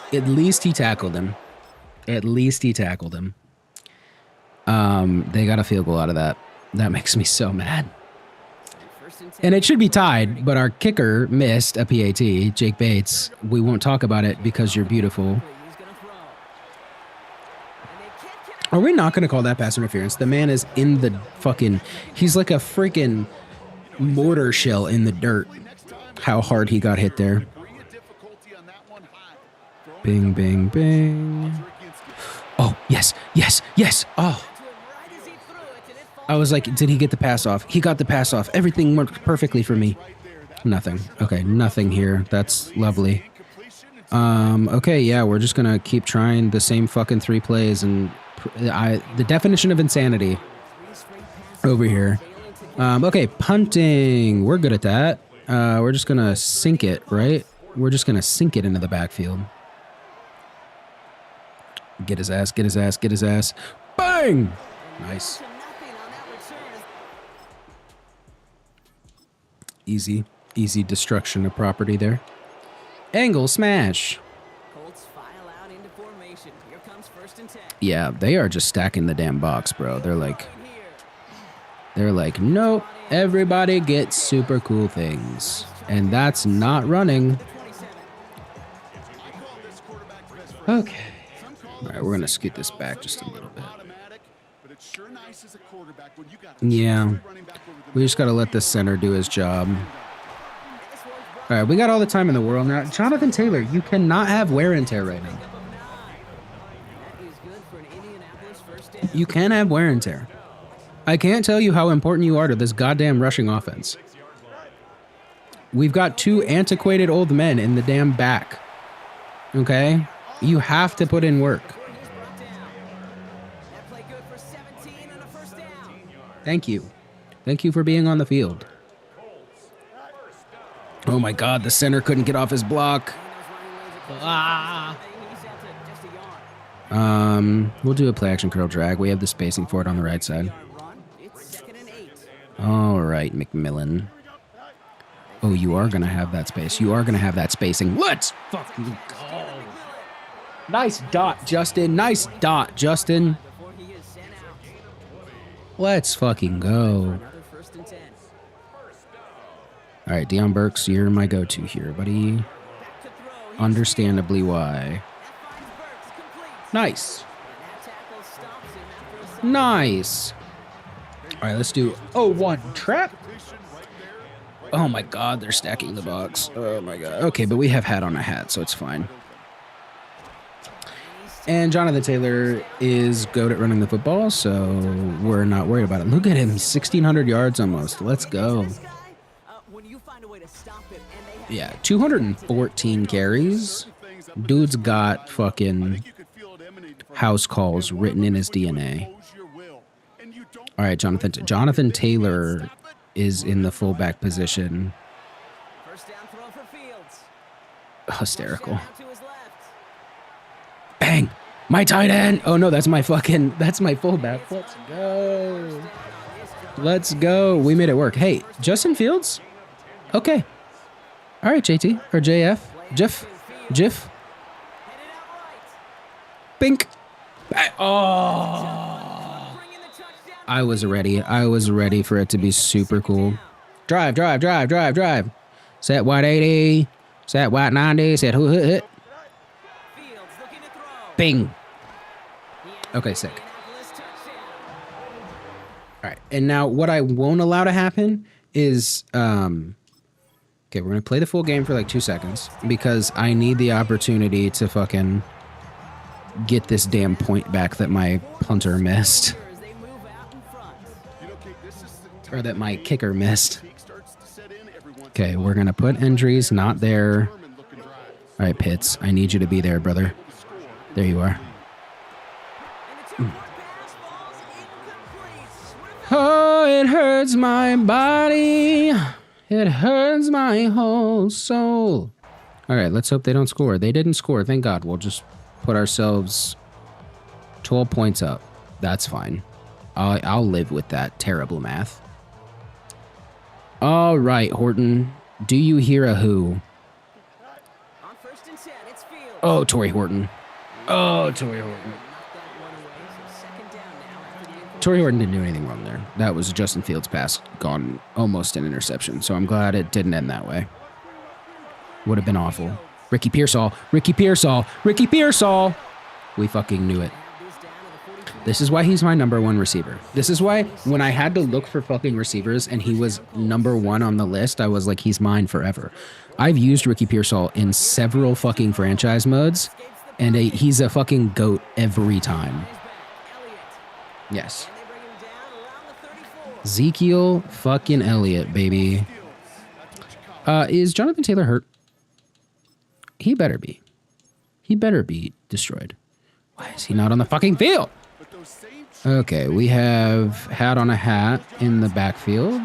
tackled him. At least he tackled him. They got a field goal out of that. That makes me so mad. And it should be tied, but our kicker missed a PAT, Jake Bates. We won't talk about it because you're beautiful. Are we not going to call that pass interference? The man is in the fucking... He's like a freaking mortar shell in the dirt. How hard he got hit there. Bing, bing, bing. Oh, yes, yes, yes. Oh. I was like, did he get the pass off? He got the pass off. Everything worked perfectly for me. Nothing. Okay, nothing here. That's lovely. Okay, yeah, we're just going to keep trying the same fucking 3 plays and... the definition of insanity over here. Okay, punting. We're good at that. We're just gonna sink it, right? We're just gonna sink it into the backfield. Get his ass, get his ass, get his ass. Bang! Nice. Easy destruction of property there. Angle smash. Yeah, they are just stacking the damn box, bro. They're like, nope, everybody gets super cool things. And that's not running. Okay. All right, we're going to scoot this back just a little bit. Yeah, we just got to let the center do his job. All right, we got all the time in the world now. Jonathan Taylor, you cannot have wear and tear right now. You can have wear and tear. I can't tell you how important you are to this goddamn rushing offense. We've got 2 antiquated old men in the damn back. Okay? You have to put in work. Thank you. Thank you for being on the field. Oh my God, the center couldn't get off his block. Ah. We'll do a play action curl drag. We have the spacing for it on the right side. All right, McMillan. Oh, you are going to have that space. You are going to have that spacing. Let's fucking go. Nice dot, Justin. Nice dot, Justin. Let's fucking go. All right, Deion Burks, you're my go-to here, buddy. Understandably why. Nice. Nice. All right, let's do 0-1 trap. Oh my God, they're stacking the box. Oh my God. Okay, but we have hat on a hat, so it's fine. And Jonathan Taylor is good at running the football, so we're not worried about it. Look at him, 1,600 yards almost. Let's go. Yeah, 214 carries. Dude's got fucking house calls written in his DNA. All right, Jonathan Taylor is in the fullback position. Hysterical. Bang! My tight end! Oh no, that's my fullback. Let's go. Let's go. We made it work. Hey, Justin Fields? Okay. All right, JT. Or JF. Jiff. Bink. Oh. I was ready for it to be super cool. Drive. Set white 80. Set white 90. Set hit. Bing. Okay, sick. All right, and now what I won't allow to happen is, okay, we're going to play the full game for like 2 seconds because I need the opportunity to fucking get this damn point back that my punter missed. Or that my kicker missed. Okay, we're going to put injuries not there. All right, Pitts, I need you to be there, brother. There you are. Oh, it hurts my body. It hurts my whole soul. All right, let's hope they don't score. They didn't score. Thank God. We'll just put ourselves 12 points up. That's fine. I'll live with that terrible math. All right, Horton. Do you hear a who? Oh, Torrey Horton. Oh, Torrey Horton. Torrey Horton didn't do anything wrong there. That was Justin Fields' pass gone almost an interception, so I'm glad it didn't end that way. Would have been awful. Ricky Pearsall. Ricky Pearsall. Ricky Pearsall. We fucking knew it. This is why he's my #1 receiver. This is why when I had to look for fucking receivers and he was #1 on the list, I was like, he's mine forever. I've used Ricky Pearsall in several fucking franchise modes, and he's a fucking GOAT every time. Yes. Ezekiel fucking Elliott, baby. Is Jonathan Taylor hurt? He better be. He better be destroyed. Why is he not on the fucking field? Okay, we have hat on a hat in the backfield.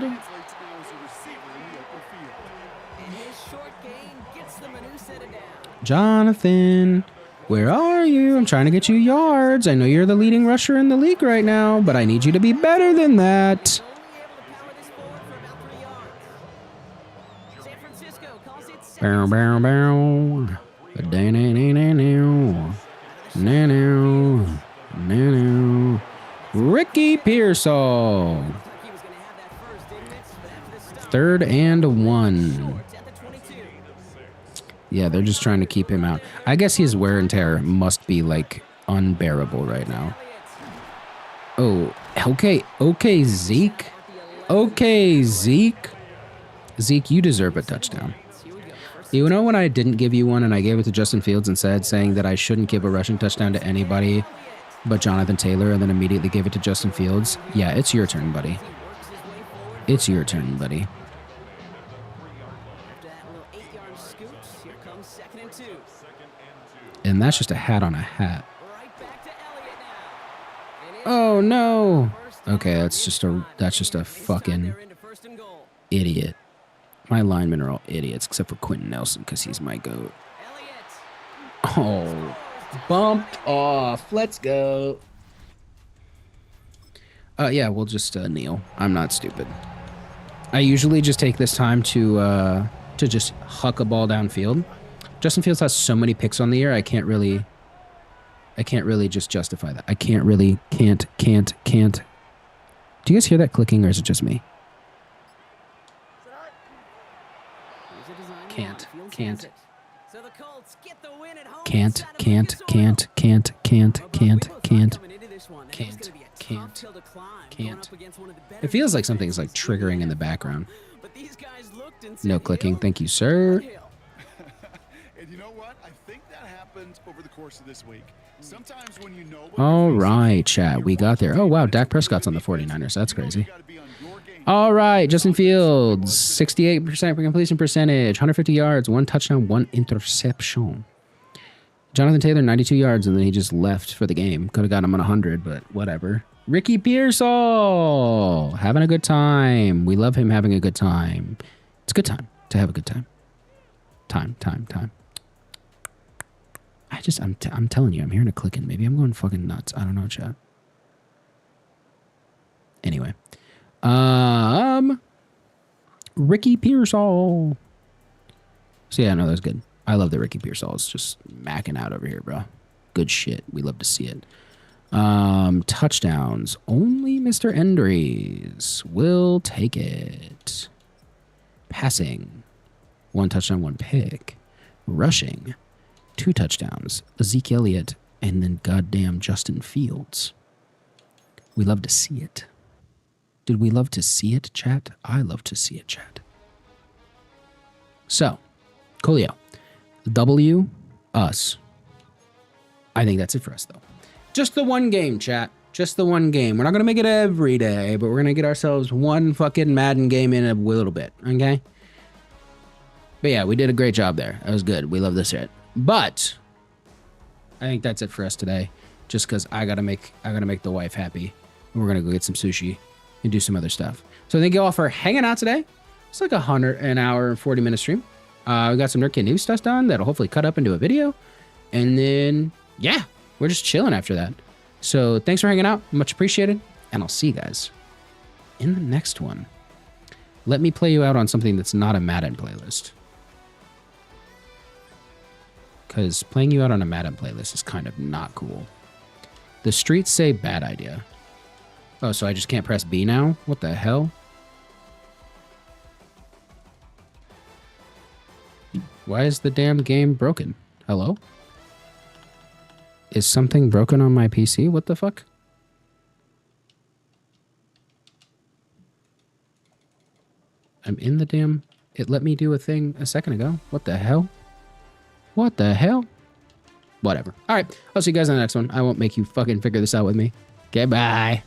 Jonathan, where are you? I'm trying to get you yards. I know you're the leading rusher in the league right now, but I need you to be better than that. Bow, bow, bow. No. Ricky Pearsall. 3rd and 1. Yeah, they're just trying to keep him out. I guess his wear and tear must be like unbearable right now. Oh, okay, Zeke. Okay, Zeke. Zeke, you deserve a touchdown. You know when I didn't give you one and I gave it to Justin Fields instead, saying that I shouldn't give a rushing touchdown to anybody but Jonathan Taylor, and then immediately gave it to Justin Fields? Yeah, it's your turn, buddy. It's your turn, buddy. And that's just a hat on a hat. Oh no. Okay, that's just a fucking idiot. My linemen are all idiots except for Quentin Nelson because he's my GOAT. Oh, bumped off. Let's go. Yeah, we'll just kneel. I'm not stupid. I usually just take this time to just huck a ball downfield. Justin Fields has so many picks on the year. I can't really just justify that. I can't. Do you guys hear that clicking, or is it just me? Can't. It feels like something's like triggering in the background. No clicking. Thank you, sir. And you know what? I think that happened over the course of this week. Sometimes when you know all right, chat. We got there. Oh, wow. Dak Prescott's on the 49ers. That's crazy. All right. Justin Fields, 68% completion percentage, 150 yards, 1 touchdown, 1 interception. Jonathan Taylor, 92 yards, and then he just left for the game. Could have got him on 100, but whatever. Ricky Pearsall, having a good time. We love him having a good time. It's a good time to have a good time. Time. I'm telling you, I'm hearing a clicking. Maybe I'm going fucking nuts. I don't know, chat. Anyway. Ricky Pearsall. So yeah, no, that's good. I love that Ricky Pearsall is just macking out over here, bro. Good shit. We love to see it. Touchdowns. Only Mr. Endries will take it. Passing. 1 touchdown, 1 pick. Rushing. 2 touchdowns. Ezekiel Elliott, and then goddamn Justin Fields. We love to see it. Did we love to see it, chat? I love to see it, chat. So, Coolio. W, us. I think that's it for us, though. Just the one game, chat. Just the one game. We're not going to make it every day, but we're going to get ourselves one fucking Madden game in a little bit, okay? But yeah, we did a great job there. That was good. We love this shit. But I think that's it for us today. Just because I gotta make the wife happy. And we're gonna go get some sushi and do some other stuff. So thank you all for hanging out today. It's like an hour and 40-minute stream. We got some Nerd Kid news stuff done that'll hopefully cut up into a video. And then, yeah, we're just chilling after that. So thanks for hanging out. Much appreciated. And I'll see you guys in the next one. Let me play you out on something that's not a Madden playlist. Because playing you out on a Madden playlist is kind of not cool. The streets say bad idea. Oh, so I just can't press B now? What the hell? Why is the damn game broken? Hello? Is something broken on my PC? What the fuck? I'm in the damn... It let me do a thing a second ago. What the hell? What the hell? Whatever. All right. I'll see you guys in the next one. I won't make you fucking figure this out with me. Okay, bye.